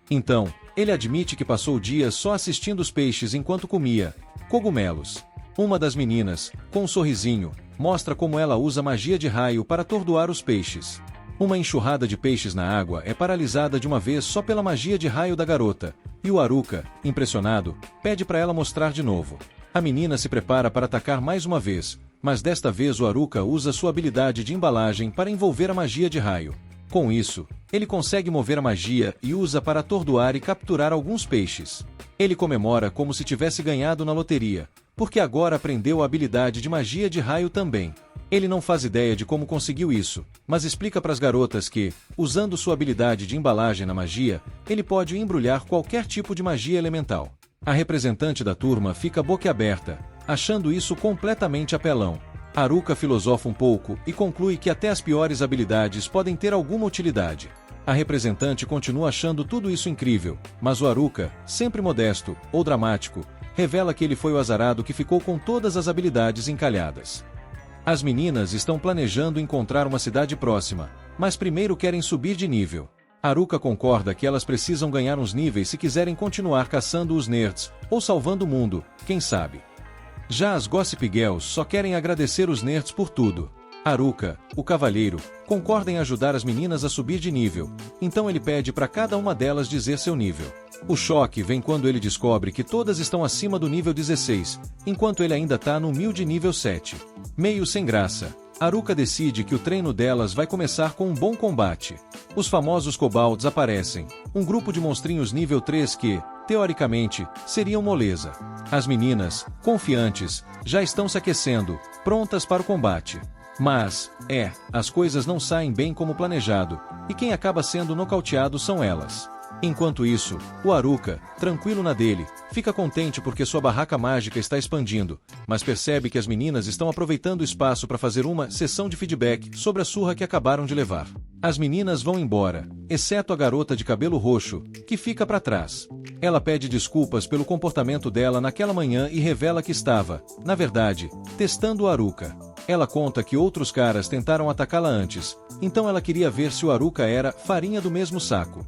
Então, ele admite que passou dias só assistindo os peixes enquanto comia cogumelos. Uma das meninas, com um sorrisinho, mostra como ela usa magia de raio para atordoar os peixes. Uma enxurrada de peixes na água é paralisada de uma vez só pela magia de raio da garota, e o Haruka, impressionado, pede para ela mostrar de novo. A menina se prepara para atacar mais uma vez, mas desta vez o Haruka usa sua habilidade de embalagem para envolver a magia de raio. Com isso, ele consegue mover a magia e usa para atordoar e capturar alguns peixes. Ele comemora como se tivesse ganhado na loteria, porque agora aprendeu a habilidade de magia de raio também. Ele não faz ideia de como conseguiu isso, mas explica para as garotas que, usando sua habilidade de embalagem na magia, ele pode embrulhar qualquer tipo de magia elemental. A representante da turma fica boquiaberta, achando isso completamente apelão. Haruka filosofa um pouco e conclui que até as piores habilidades podem ter alguma utilidade. A representante continua achando tudo isso incrível, mas o Haruka, sempre modesto ou dramático, revela que ele foi o azarado que ficou com todas as habilidades encalhadas. As meninas estão planejando encontrar uma cidade próxima, mas primeiro querem subir de nível. Haruka concorda que elas precisam ganhar uns níveis se quiserem continuar caçando os nerds, ou salvando o mundo, quem sabe. Já as Gossip Girls só querem agradecer os nerds por tudo. Haruka, o cavalheiro, concorda em ajudar as meninas a subir de nível, então ele pede para cada uma delas dizer seu nível. O choque vem quando ele descobre que todas estão acima do nível 16, enquanto ele ainda tá no 1000 de nível 7. Meio sem graça, Haruka decide que o treino delas vai começar com um bom combate. Os famosos kobolds aparecem, um grupo de monstrinhos nível 3 que, teoricamente, seriam moleza. As meninas, confiantes, já estão se aquecendo, prontas para o combate. Mas, as coisas não saem bem como planejado, e quem acaba sendo nocauteado são elas. Enquanto isso, o Haruka, tranquilo na dele, fica contente porque sua barraca mágica está expandindo, mas percebe que as meninas estão aproveitando o espaço para fazer uma sessão de feedback sobre a surra que acabaram de levar. As meninas vão embora, exceto a garota de cabelo roxo, que fica para trás. Ela pede desculpas pelo comportamento dela naquela manhã e revela que estava, na verdade, testando o Haruka. Ela conta que outros caras tentaram atacá-la antes, então ela queria ver se o Haruka era farinha do mesmo saco.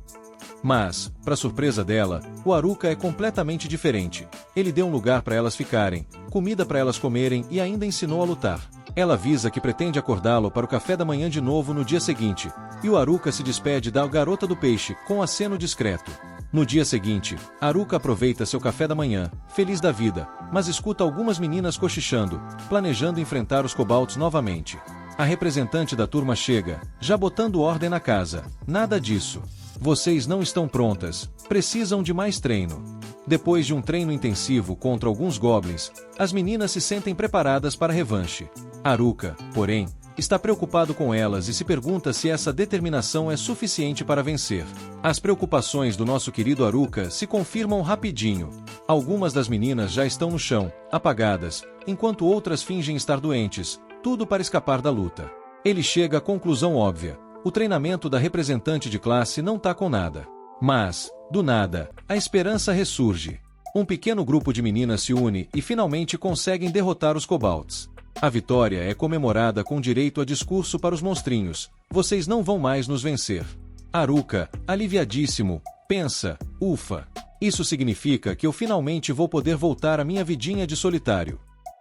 Mas, para surpresa dela, o Haruka é completamente diferente. Ele deu um lugar para elas ficarem, comida para elas comerem e ainda ensinou a lutar. Ela avisa que pretende acordá-lo para o café da manhã de novo no dia seguinte, e o Haruka se despede da garota do peixe com um aceno discreto. No dia seguinte, Haruka aproveita seu café da manhã, feliz da vida, mas escuta algumas meninas cochichando, planejando enfrentar os Kobolds novamente. A representante da turma chega, já botando ordem na casa. Nada disso. Vocês não estão prontas, precisam de mais treino. Depois de um treino intensivo contra alguns goblins, as meninas se sentem preparadas para a revanche. Haruka, porém, está preocupado com elas e se pergunta se essa determinação é suficiente para vencer. As preocupações do nosso querido Haruka se confirmam rapidinho. Algumas das meninas já estão no chão, apagadas, enquanto outras fingem estar doentes, tudo para escapar da luta. Ele chega à conclusão óbvia. O treinamento da representante de classe não tá com nada. Mas, do nada, a esperança ressurge. Um pequeno grupo de meninas se une e finalmente conseguem derrotar os Kobolds. A vitória é comemorada com direito a discurso para os monstrinhos. Vocês não vão mais nos vencer. Haruka, aliviadíssimo, pensa, ufa. Isso significa que eu finalmente vou poder voltar à minha vidinha de solitário.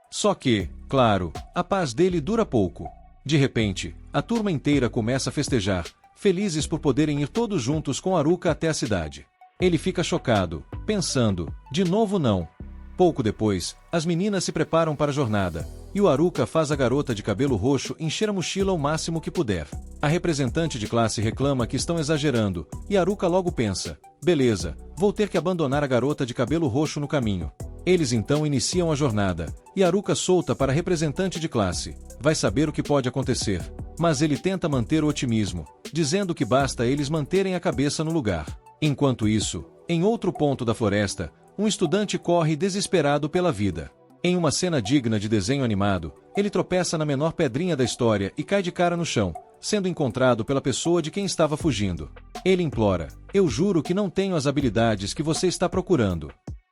Só que, claro, a paz dele dura pouco. De repente, a turma inteira começa a festejar, felizes por poderem ir todos juntos com Haruka até a cidade. Ele fica chocado, pensando, de novo não. Pouco depois, as meninas se preparam para a jornada, e o Haruka faz a garota de cabelo roxo encher a mochila o máximo que puder. A representante de classe reclama que estão exagerando, e Haruka logo pensa, beleza, vou ter que abandonar a garota de cabelo roxo no caminho. Eles então iniciam a jornada, e Haruka solta para a representante de classe. Vai saber o que pode acontecer. Mas ele tenta manter o otimismo, dizendo que basta eles manterem a cabeça no lugar. Enquanto isso, em outro ponto da floresta, um estudante corre desesperado pela vida. Em uma cena digna de desenho animado, ele tropeça na menor pedrinha da história e cai de cara no chão, sendo encontrado pela pessoa de quem estava fugindo. Ele implora, eu juro que não tenho as habilidades que você está procurando.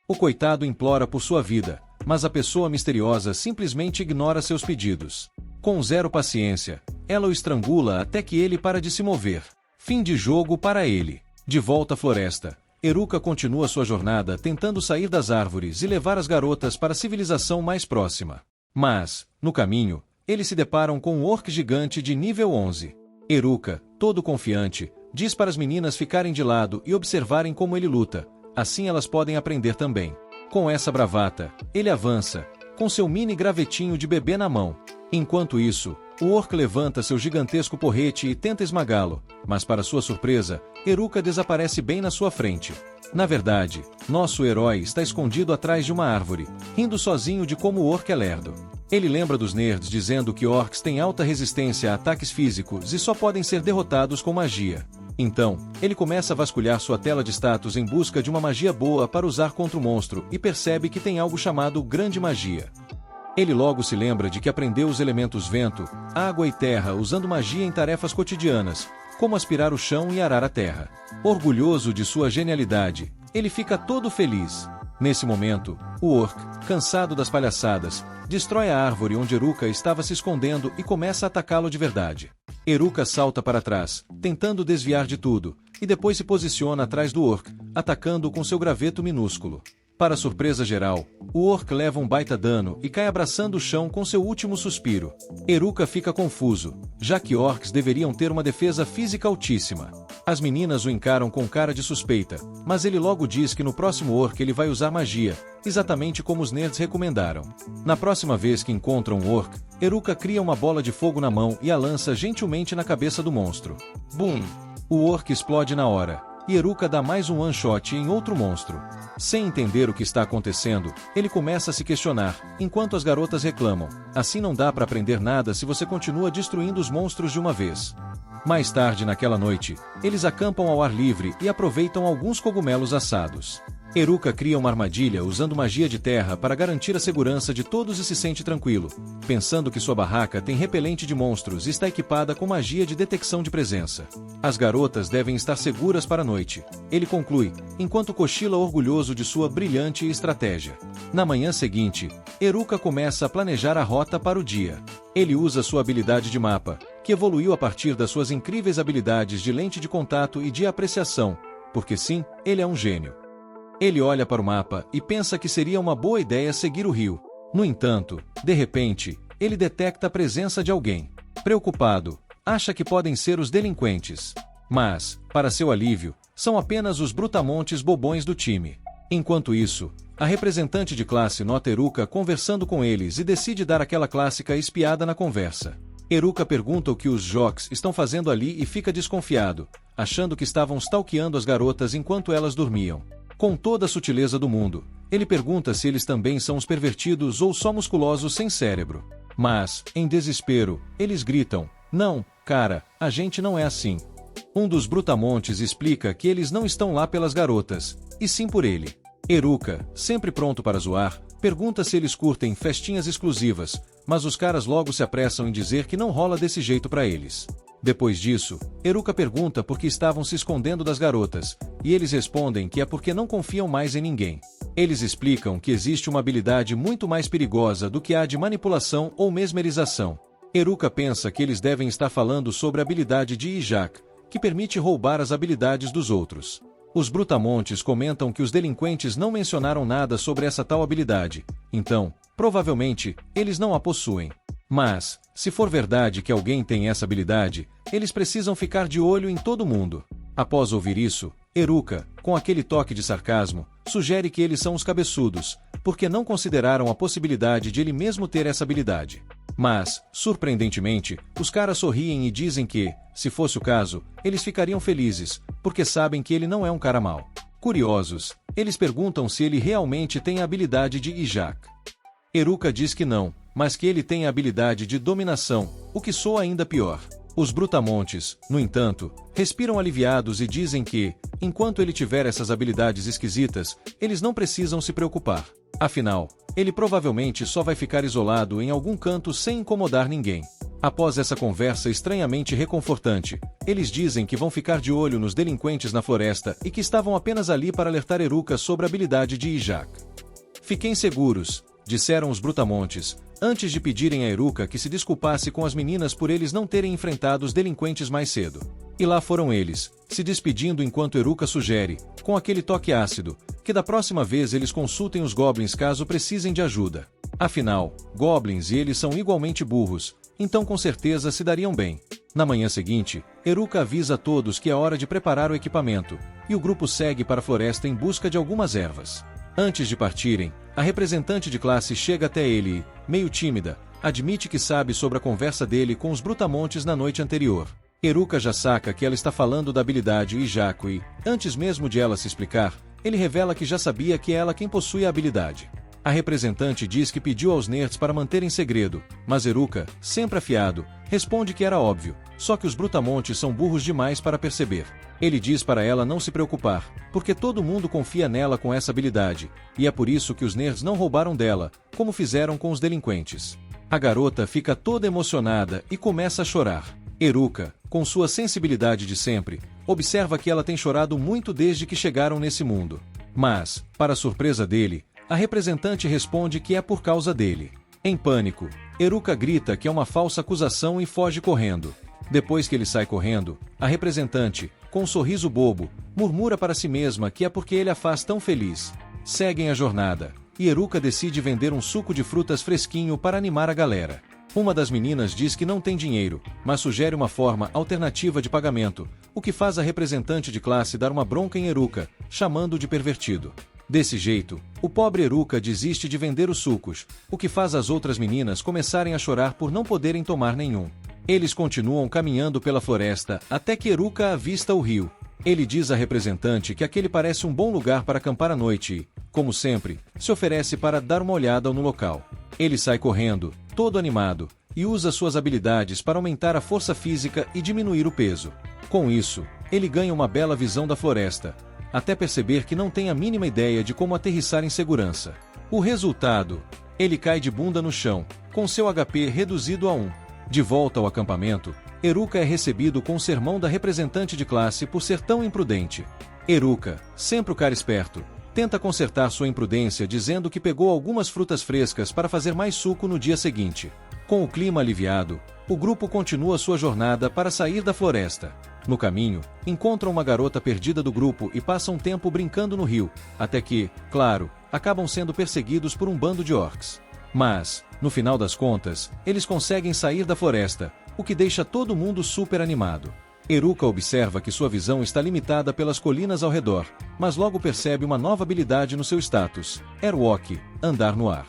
O coitado implora por sua vida, mas a pessoa misteriosa simplesmente ignora seus pedidos. Com zero paciência, ela o estrangula até que ele para de se mover. Fim de jogo para ele. De volta à floresta, Haruka continua sua jornada tentando sair das árvores e levar as garotas para a civilização mais próxima. Mas, no caminho, eles se deparam com um orc gigante de nível 11. Haruka, todo confiante, diz para as meninas ficarem de lado e observarem como ele luta. Assim elas podem aprender também. Com essa bravata, ele avança, com seu mini gravetinho de bebê na mão. Enquanto isso, o orc levanta seu gigantesco porrete e tenta esmagá-lo, mas para sua surpresa, Haruka desaparece bem na sua frente. Na verdade, nosso herói está escondido atrás de uma árvore, rindo sozinho de como o orc é lerdo. Ele lembra dos nerds dizendo que orcs têm alta resistência a ataques físicos e só podem ser derrotados com magia. Então, ele começa a vasculhar sua tela de status em busca de uma magia boa para usar contra o monstro e percebe que tem algo chamado Grande Magia. Ele logo se lembra de que aprendeu os elementos vento, água e terra usando magia em tarefas cotidianas, como aspirar o chão e arar a terra. Orgulhoso de sua genialidade, ele fica todo feliz. Nesse momento, o orc, cansado das palhaçadas, destrói a árvore onde Haruka estava se escondendo e começa a atacá-lo de verdade. Haruka salta para trás, tentando desviar de tudo, e depois se posiciona atrás do orc, atacando-o com seu graveto minúsculo. Para surpresa geral, o orc leva um baita dano e cai abraçando o chão com seu último suspiro. Haruka fica confuso, já que orcs deveriam ter uma defesa física altíssima. As meninas o encaram com cara de suspeita, mas ele logo diz que no próximo orc ele vai usar magia, exatamente como os nerds recomendaram. Na próxima vez que encontram um orc, Haruka cria uma bola de fogo na mão e a lança gentilmente na cabeça do monstro. Boom! O orc explode na hora, e Eruka dá mais um one-shot em outro monstro. Sem entender o que está acontecendo, ele começa a se questionar, enquanto as garotas reclamam. Assim não dá para aprender nada se você continua destruindo os monstros de uma vez. Mais tarde naquela noite, eles acampam ao ar livre e aproveitam alguns cogumelos assados. Eruka cria uma armadilha usando magia de terra para garantir a segurança de todos e se sente tranquilo, pensando que sua barraca tem repelente de monstros e está equipada com magia de detecção de presença. As garotas devem estar seguras para a noite, ele conclui, enquanto cochila orgulhoso de sua brilhante estratégia. Na manhã seguinte, Eruka começa a planejar a rota para o dia. Ele usa sua habilidade de mapa, que evoluiu a partir das suas incríveis habilidades de lente de contato e de apreciação, porque sim, ele é um gênio. Ele olha para o mapa e pensa que seria uma boa ideia seguir o rio. No entanto, de repente, ele detecta a presença de alguém. Preocupado, acha que podem ser os delinquentes. Mas, para seu alívio, são apenas os brutamontes bobões do time. Enquanto isso, a representante de classe nota Eruka conversando com eles e decide dar aquela clássica espiada na conversa. Eruka pergunta o que os jocks estão fazendo ali e fica desconfiado, achando que estavam stalkeando as garotas enquanto elas dormiam. Com toda a sutileza do mundo, ele pergunta se eles também são os pervertidos ou só musculosos sem cérebro. Mas, em desespero, eles gritam, "Não, cara, a gente não é assim." Um dos brutamontes explica que eles não estão lá pelas garotas, e sim por ele. Eruka, sempre pronto para zoar, pergunta se eles curtem festinhas exclusivas, mas os caras logo se apressam em dizer que não rola desse jeito para eles. Depois disso, Eruka pergunta por que estavam se escondendo das garotas, e eles respondem que é porque não confiam mais em ninguém. Eles explicam que existe uma habilidade muito mais perigosa do que a de manipulação ou mesmerização. Eruka pensa que eles devem estar falando sobre a habilidade de Ijak, que permite roubar as habilidades dos outros. Os brutamontes comentam que os delinquentes não mencionaram nada sobre essa tal habilidade, então, provavelmente, eles não a possuem. Mas, se for verdade que alguém tem essa habilidade, eles precisam ficar de olho em todo mundo. Após ouvir isso, Eruka, com aquele toque de sarcasmo, sugere que eles são os cabeçudos, porque não consideraram a possibilidade de ele mesmo ter essa habilidade. Mas, surpreendentemente, os caras sorriem e dizem que, se fosse o caso, eles ficariam felizes, porque sabem que ele não é um cara mau. Curiosos, eles perguntam se ele realmente tem a habilidade de Ijak. Eruka diz que não, mas que ele tem a habilidade de dominação, o que soa ainda pior. Os brutamontes, no entanto, respiram aliviados e dizem que, enquanto ele tiver essas habilidades esquisitas, eles não precisam se preocupar. Afinal, ele provavelmente só vai ficar isolado em algum canto sem incomodar ninguém. Após essa conversa estranhamente reconfortante, eles dizem que vão ficar de olho nos delinquentes na floresta e que estavam apenas ali para alertar Eruka sobre a habilidade de Ijak. Fiquem seguros, disseram os brutamontes, antes de pedirem a Eruka que se desculpasse com as meninas por eles não terem enfrentado os delinquentes mais cedo. E lá foram eles, se despedindo enquanto Eruka sugere, com aquele toque ácido, que da próxima vez eles consultem os goblins caso precisem de ajuda. Afinal, goblins e eles são igualmente burros, então com certeza se dariam bem. Na manhã seguinte, Eruka avisa a todos que é hora de preparar o equipamento, e o grupo segue para a floresta em busca de algumas ervas. Antes de partirem, a representante de classe chega até ele e, meio tímida, admite que sabe sobre a conversa dele com os brutamontes na noite anterior. Eruka já saca que ela está falando da habilidade Ijaku e, antes mesmo de ela se explicar, ele revela que já sabia que é ela quem possui a habilidade. A representante diz que pediu aos nerds para manterem segredo, mas Eruka, sempre afiado, responde que era óbvio, só que os brutamontes são burros demais para perceber. Ele diz para ela não se preocupar, porque todo mundo confia nela com essa habilidade, e é por isso que os nerds não roubaram dela, como fizeram com os delinquentes. A garota fica toda emocionada e começa a chorar. Eruka, com sua sensibilidade de sempre, observa que ela tem chorado muito desde que chegaram nesse mundo. Mas, para surpresa dele, a representante responde que é por causa dele. Em pânico, Eruka grita que é uma falsa acusação e foge correndo. Depois que ele sai correndo, a representante, com um sorriso bobo, murmura para si mesma que é porque ele a faz tão feliz. Seguem a jornada, e Eruka decide vender um suco de frutas fresquinho para animar a galera. Uma das meninas diz que não tem dinheiro, mas sugere uma forma alternativa de pagamento, o que faz a representante de classe dar uma bronca em Eruka, chamando-o de pervertido. Desse jeito, o pobre Eruka desiste de vender os sucos, o que faz as outras meninas começarem a chorar por não poderem tomar nenhum. Eles continuam caminhando pela floresta até que Eruka avista o rio. Ele diz à representante que aquele parece um bom lugar para acampar à noite e, como sempre, se oferece para dar uma olhada no local. Ele sai correndo, todo animado, e usa suas habilidades para aumentar a força física e diminuir o peso. Com isso, ele ganha uma bela visão da floresta, até perceber que não tem a mínima ideia de como aterrissar em segurança. O resultado? Ele cai de bunda no chão, com seu HP reduzido a 1. De volta ao acampamento, Eruka é recebido com um sermão da representante de classe por ser tão imprudente. Eruka, sempre o cara esperto, tenta consertar sua imprudência dizendo que pegou algumas frutas frescas para fazer mais suco no dia seguinte. Com o clima aliviado, o grupo continua sua jornada para sair da floresta. No caminho, encontram uma garota perdida do grupo e passam um tempo brincando no rio, até que, claro, acabam sendo perseguidos por um bando de orcs. Mas, no final das contas, eles conseguem sair da floresta, o que deixa todo mundo super animado. Eruka observa que sua visão está limitada pelas colinas ao redor, mas logo percebe uma nova habilidade no seu status, Airwalk, andar no ar.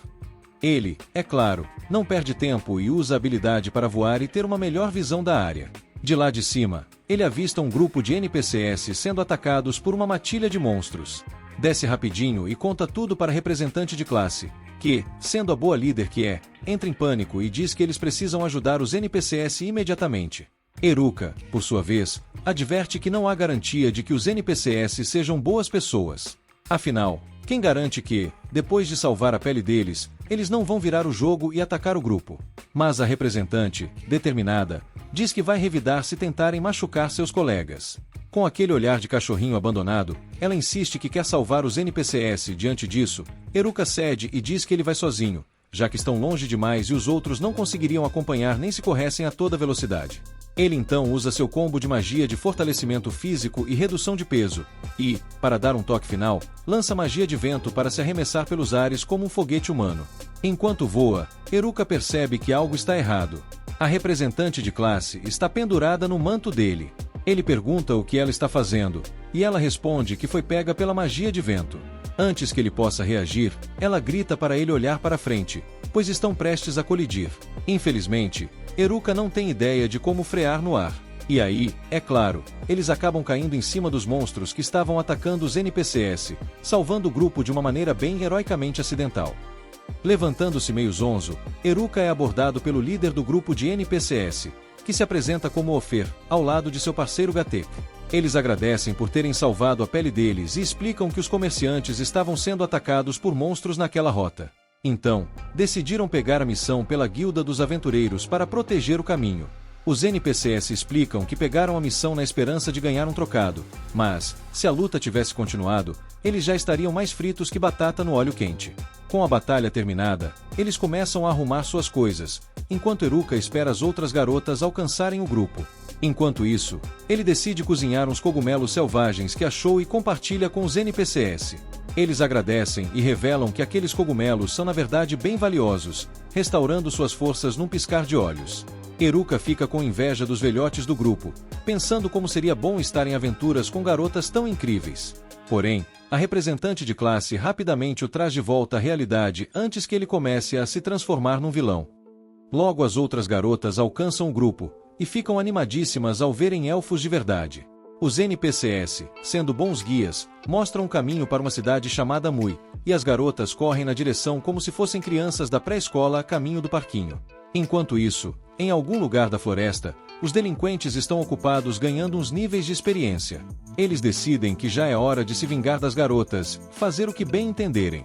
Ele, é claro, não perde tempo e usa a habilidade para voar e ter uma melhor visão da área. De lá de cima, ele avista um grupo de NPCs sendo atacados por uma matilha de monstros. Desce rapidinho e conta tudo para a representante de classe, que, sendo a boa líder que é, entra em pânico e diz que eles precisam ajudar os NPCs imediatamente. Eruka, por sua vez, adverte que não há garantia de que os NPCs sejam boas pessoas. Afinal, quem garante que, depois de salvar a pele deles, eles não vão virar o jogo e atacar o grupo? Mas a representante, determinada, diz que vai revidar se tentarem machucar seus colegas. Com aquele olhar de cachorrinho abandonado, ela insiste que quer salvar os NPCs. Diante disso, Eruka cede e diz que ele vai sozinho, já que estão longe demais e os outros não conseguiriam acompanhar nem se corressem a toda velocidade. Ele então usa seu combo de magia de fortalecimento físico e redução de peso, e, para dar um toque final, lança magia de vento para se arremessar pelos ares como um foguete humano. Enquanto voa, Eruka percebe que algo está errado. A representante de classe está pendurada no manto dele. Ele pergunta o que ela está fazendo, e ela responde que foi pega pela magia de vento. Antes que ele possa reagir, ela grita para ele olhar para frente, pois estão prestes a colidir. Infelizmente, Eruka não tem ideia de como frear no ar. E aí, é claro, eles acabam caindo em cima dos monstros que estavam atacando os NPCs, salvando o grupo de uma maneira bem heroicamente acidental. Levantando-se meio zonzo, Eruka é abordado pelo líder do grupo de NPCs, que se apresenta como Ofer, ao lado de seu parceiro Gatek. Eles agradecem por terem salvado a pele deles e explicam que os comerciantes estavam sendo atacados por monstros naquela rota. Então, decidiram pegar a missão pela Guilda dos Aventureiros para proteger o caminho. Os NPCs explicam que pegaram a missão na esperança de ganhar um trocado, mas, se a luta tivesse continuado, eles já estariam mais fritos que batata no óleo quente. Com a batalha terminada, eles começam a arrumar suas coisas, enquanto Eruka espera as outras garotas alcançarem o grupo. Enquanto isso, ele decide cozinhar uns cogumelos selvagens que achou e compartilha com os NPCs. Eles agradecem e revelam que aqueles cogumelos são na verdade bem valiosos, restaurando suas forças num piscar de olhos. Eruka fica com inveja dos velhotes do grupo, pensando como seria bom estar em aventuras com garotas tão incríveis. Porém, a representante de classe rapidamente o traz de volta à realidade antes que ele comece a se transformar num vilão. Logo as outras garotas alcançam o grupo, e ficam animadíssimas ao verem elfos de verdade. Os NPCs, sendo bons guias, mostram um caminho para uma cidade chamada Mui, e as garotas correm na direção como se fossem crianças da pré-escola a caminho do parquinho. Enquanto isso, em algum lugar da floresta, os delinquentes estão ocupados ganhando uns níveis de experiência. Eles decidem que já é hora de se vingar das garotas, fazer o que bem entenderem.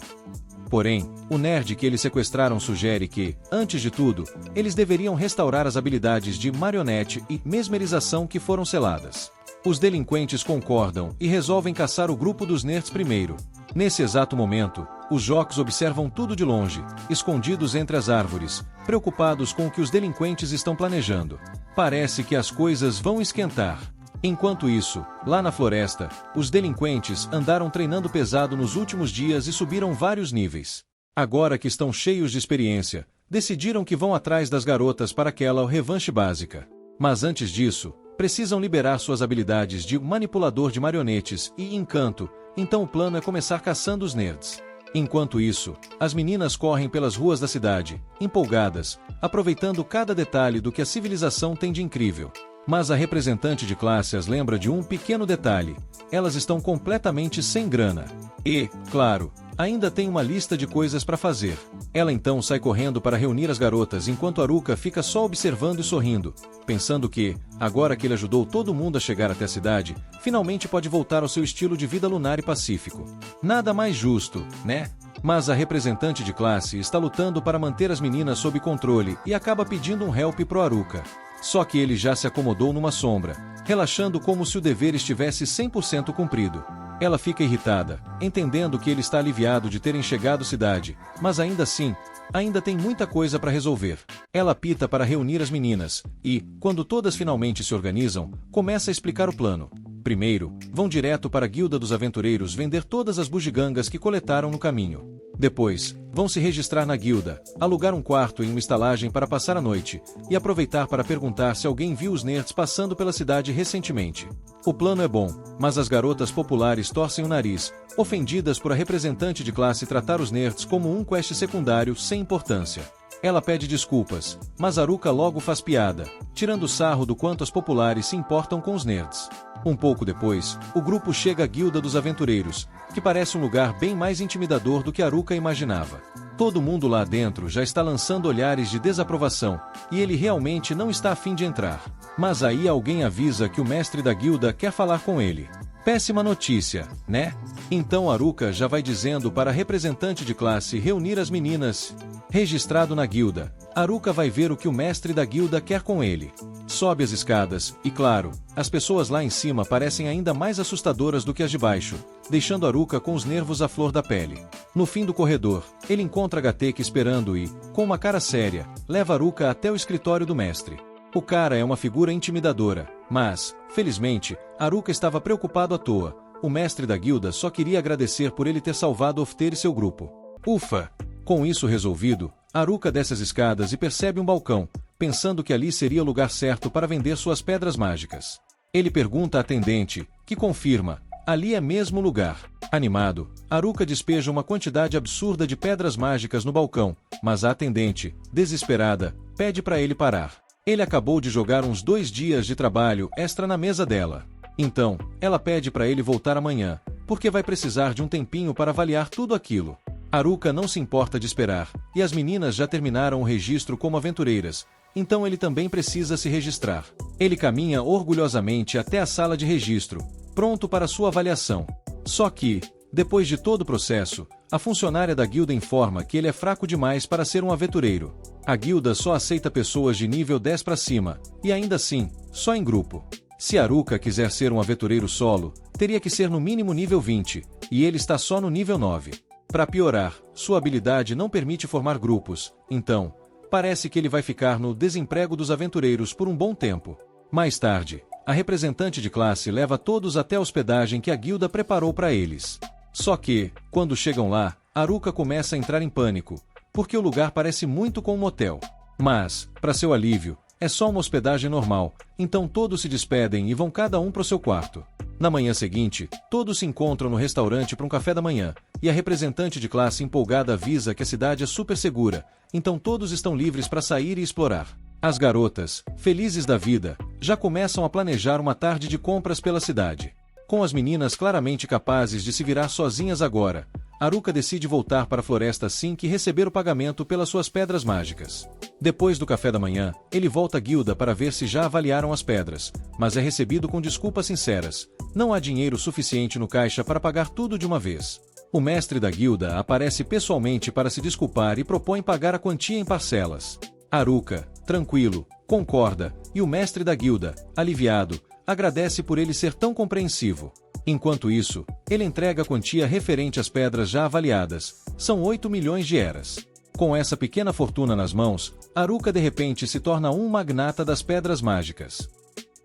Porém, o nerd que eles sequestraram sugere que, antes de tudo, eles deveriam restaurar as habilidades de marionete e mesmerização que foram seladas. Os delinquentes concordam e resolvem caçar o grupo dos nerds primeiro. Nesse exato momento, os jocks observam tudo de longe, escondidos entre as árvores, preocupados com o que os delinquentes estão planejando. Parece que as coisas vão esquentar. Enquanto isso, lá na floresta, os delinquentes andaram treinando pesado nos últimos dias e subiram vários níveis. Agora que estão cheios de experiência, decidiram que vão atrás das garotas para aquela revanche básica. Mas antes disso, precisam liberar suas habilidades de manipulador de marionetes e encanto, então o plano é começar caçando os nerds. Enquanto isso, as meninas correm pelas ruas da cidade, empolgadas, aproveitando cada detalhe do que a civilização tem de incrível. Mas a representante de classe as lembra de um pequeno detalhe: elas estão completamente sem grana. E, claro, ainda tem uma lista de coisas para fazer. Ela então sai correndo para reunir as garotas enquanto Haruka fica só observando e sorrindo, pensando que, agora que ele ajudou todo mundo a chegar até a cidade, finalmente pode voltar ao seu estilo de vida lunar e pacífico. Nada mais justo, né? Mas a representante de classe está lutando para manter as meninas sob controle e acaba pedindo um help pro Haruka. Só que ele já se acomodou numa sombra, relaxando como se o dever estivesse 100% cumprido. Ela fica irritada, entendendo que ele está aliviado de terem chegado à cidade, mas ainda assim, ainda tem muita coisa para resolver. Ela apita para reunir as meninas, e, quando todas finalmente se organizam, começa a explicar o plano. Primeiro, vão direto para a Guilda dos Aventureiros vender todas as bugigangas que coletaram no caminho. Depois, vão se registrar na guilda, alugar um quarto em uma estalagem para passar a noite, e aproveitar para perguntar se alguém viu os nerds passando pela cidade recentemente. O plano é bom, mas as garotas populares torcem o nariz, ofendidas por a representante de classe tratar os nerds como um quest secundário sem importância. Ela pede desculpas, mas Haruka logo faz piada, tirando sarro do quanto as populares se importam com os nerds. Um pouco depois, o grupo chega à Guilda dos Aventureiros, que parece um lugar bem mais intimidador do que Haruka imaginava. Todo mundo lá dentro já está lançando olhares de desaprovação, e ele realmente não está a fim de entrar. Mas aí alguém avisa que o mestre da guilda quer falar com ele. Péssima notícia, né? Então Haruka já vai dizendo para a representante de classe reunir as meninas. Registrado na guilda, Haruka vai ver o que o mestre da guilda quer com ele. Sobe as escadas, e claro, as pessoas lá em cima parecem ainda mais assustadoras do que as de baixo, deixando Haruka com os nervos à flor da pele. No fim do corredor, ele encontra Gateki esperando e, com uma cara séria, leva Haruka até o escritório do mestre. O cara é uma figura intimidadora, mas, felizmente, Haruka estava preocupado à toa. O mestre da guilda só queria agradecer por ele ter salvado Ofter e seu grupo. Ufa! Com isso resolvido, Haruka desce as escadas e percebe um balcão, pensando que ali seria o lugar certo para vender suas pedras mágicas. Ele pergunta à atendente, que confirma, ali é mesmo o lugar. Animado, Haruka despeja uma quantidade absurda de pedras mágicas no balcão, mas a atendente, desesperada, pede para ele parar. Ele acabou de jogar uns 2 dias de trabalho extra na mesa dela. Então, ela pede para ele voltar amanhã, porque vai precisar de um tempinho para avaliar tudo aquilo. Haruka não se importa de esperar, e as meninas já terminaram o registro como aventureiras, então ele também precisa se registrar. Ele caminha orgulhosamente até a sala de registro, pronto para sua avaliação. Só que, depois de todo o processo, a funcionária da guilda informa que ele é fraco demais para ser um aventureiro. A guilda só aceita pessoas de nível 10 para cima, e ainda assim, só em grupo. Se Haruka quiser ser um aventureiro solo, teria que ser no mínimo nível 20, e ele está só no nível 9. Para piorar, sua habilidade não permite formar grupos, então, parece que ele vai ficar no desemprego dos aventureiros por um bom tempo. Mais tarde, a representante de classe leva todos até a hospedagem que a guilda preparou para eles. Só que, quando chegam lá, Haruka começa a entrar em pânico, porque o lugar parece muito com um motel. Mas, para seu alívio, é só uma hospedagem normal, então todos se despedem e vão cada um para o seu quarto. Na manhã seguinte, todos se encontram no restaurante para um café da manhã, e a representante de classe empolgada avisa que a cidade é super segura, então todos estão livres para sair e explorar. As garotas, felizes da vida, já começam a planejar uma tarde de compras pela cidade. Com as meninas claramente capazes de se virar sozinhas agora, Haruka decide voltar para a floresta assim que receber o pagamento pelas suas pedras mágicas. Depois do café da manhã, ele volta à guilda para ver se já avaliaram as pedras, mas é recebido com desculpas sinceras. Não há dinheiro suficiente no caixa para pagar tudo de uma vez. O mestre da guilda aparece pessoalmente para se desculpar e propõe pagar a quantia em parcelas. Haruka, tranquilo, concorda, e o mestre da guilda, aliviado, agradece por ele ser tão compreensivo. Enquanto isso, ele entrega a quantia referente às pedras já avaliadas. São 8 milhões de eras. Com essa pequena fortuna nas mãos, Haruka de repente se torna um magnata das pedras mágicas.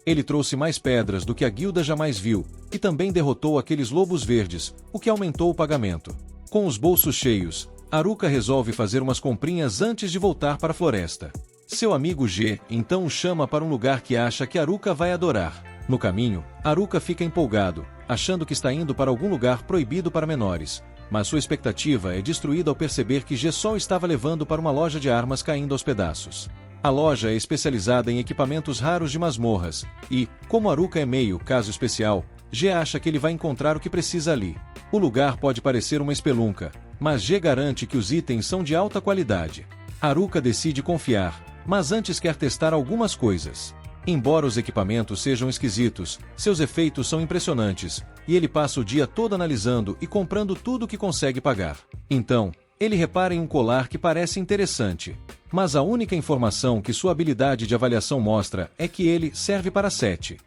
Ele trouxe mais pedras do que a guilda jamais viu, e também derrotou aqueles lobos verdes, o que aumentou o pagamento. Com os bolsos cheios, Haruka resolve fazer umas comprinhas antes de voltar para a floresta. Seu amigo G então o chama para um lugar que acha que Haruka vai adorar. No caminho, Haruka fica empolgado, achando que está indo para algum lugar proibido para menores, mas sua expectativa é destruída ao perceber que G só estava levando para uma loja de armas caindo aos pedaços. A loja é especializada em equipamentos raros de masmorras, e, como Haruka é meio caso especial, G acha que ele vai encontrar o que precisa ali. O lugar pode parecer uma espelunca, mas G garante que os itens são de alta qualidade. Haruka decide confiar, mas antes quer testar algumas coisas. Embora os equipamentos sejam esquisitos, seus efeitos são impressionantes, e ele passa o dia todo analisando e comprando tudo que consegue pagar. Então, ele repara em um colar que parece interessante. Mas a única informação que sua habilidade de avaliação mostra é que ele serve para 7.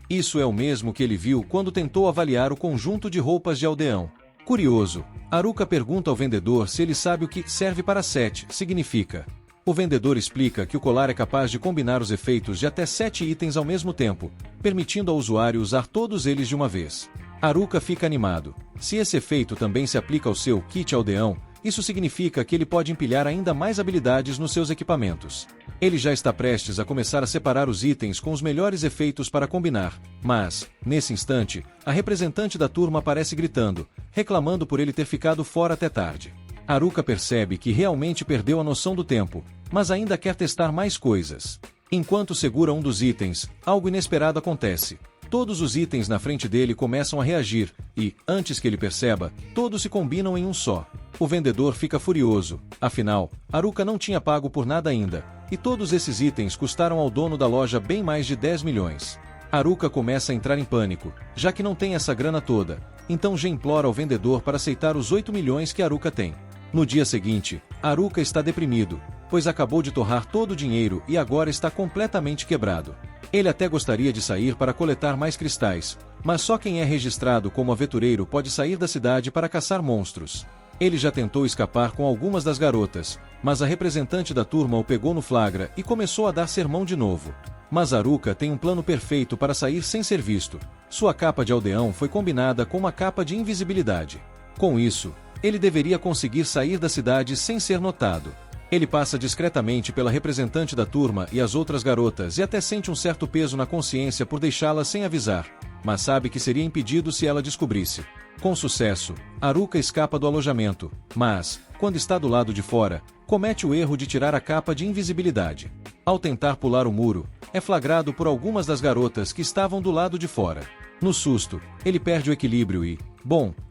Isso é o mesmo que ele viu quando tentou avaliar o conjunto de roupas de aldeão. Curioso, Haruka pergunta ao vendedor se ele sabe o que serve para 7 significa. O vendedor explica que o colar é capaz de combinar os efeitos de até 7 itens ao mesmo tempo, permitindo ao usuário usar todos eles de uma vez. Haruka fica animado. Se esse efeito também se aplica ao seu kit aldeão, isso significa que ele pode empilhar ainda mais habilidades nos seus equipamentos. Ele já está prestes a começar a separar os itens com os melhores efeitos para combinar, mas, nesse instante, a representante da turma aparece gritando, reclamando por ele ter ficado fora até tarde. Haruka percebe que realmente perdeu a noção do tempo, mas ainda quer testar mais coisas. Enquanto segura um dos itens, algo inesperado acontece. Todos os itens na frente dele começam a reagir, e, antes que ele perceba, todos se combinam em um só. O vendedor fica furioso, afinal, Haruka não tinha pago por nada ainda, e todos esses itens custaram ao dono da loja bem mais de 10 milhões. Haruka começa a entrar em pânico, já que não tem essa grana toda, então Gen implora ao vendedor para aceitar os 8 milhões que Haruka tem. No dia seguinte, Haruka está deprimido, pois acabou de torrar todo o dinheiro e agora está completamente quebrado. Ele até gostaria de sair para coletar mais cristais, mas só quem é registrado como aventureiro pode sair da cidade para caçar monstros. Ele já tentou escapar com algumas das garotas, mas a representante da turma o pegou no flagra e começou a dar sermão de novo. Mas Haruka tem um plano perfeito para sair sem ser visto. Sua capa de aldeão foi combinada com uma capa de invisibilidade. Com isso, ele deveria conseguir sair da cidade sem ser notado. Ele passa discretamente pela representante da turma e as outras garotas e até sente um certo peso na consciência por deixá-las sem avisar, mas sabe que seria impedido se ela descobrisse. Com sucesso, Haruka escapa do alojamento, mas, quando está do lado de fora, comete o erro de tirar a capa de invisibilidade. Ao tentar pular o muro, é flagrado por algumas das garotas que estavam do lado de fora. No susto, ele perde o equilíbrio e,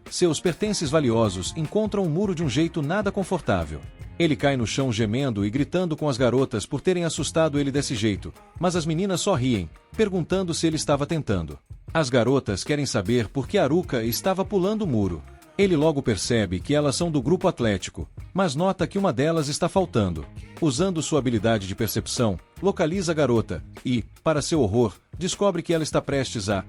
seus pertences valiosos encontram o muro de um jeito nada confortável. Ele cai no chão gemendo e gritando com as garotas por terem assustado ele desse jeito, mas as meninas só riem, perguntando se ele estava tentando. As garotas querem saber por que Haruka estava pulando o muro. Ele logo percebe que elas são do grupo atlético, mas nota que uma delas está faltando. Usando sua habilidade de percepção, localiza a garota e, para seu horror, descobre que ela está prestes a,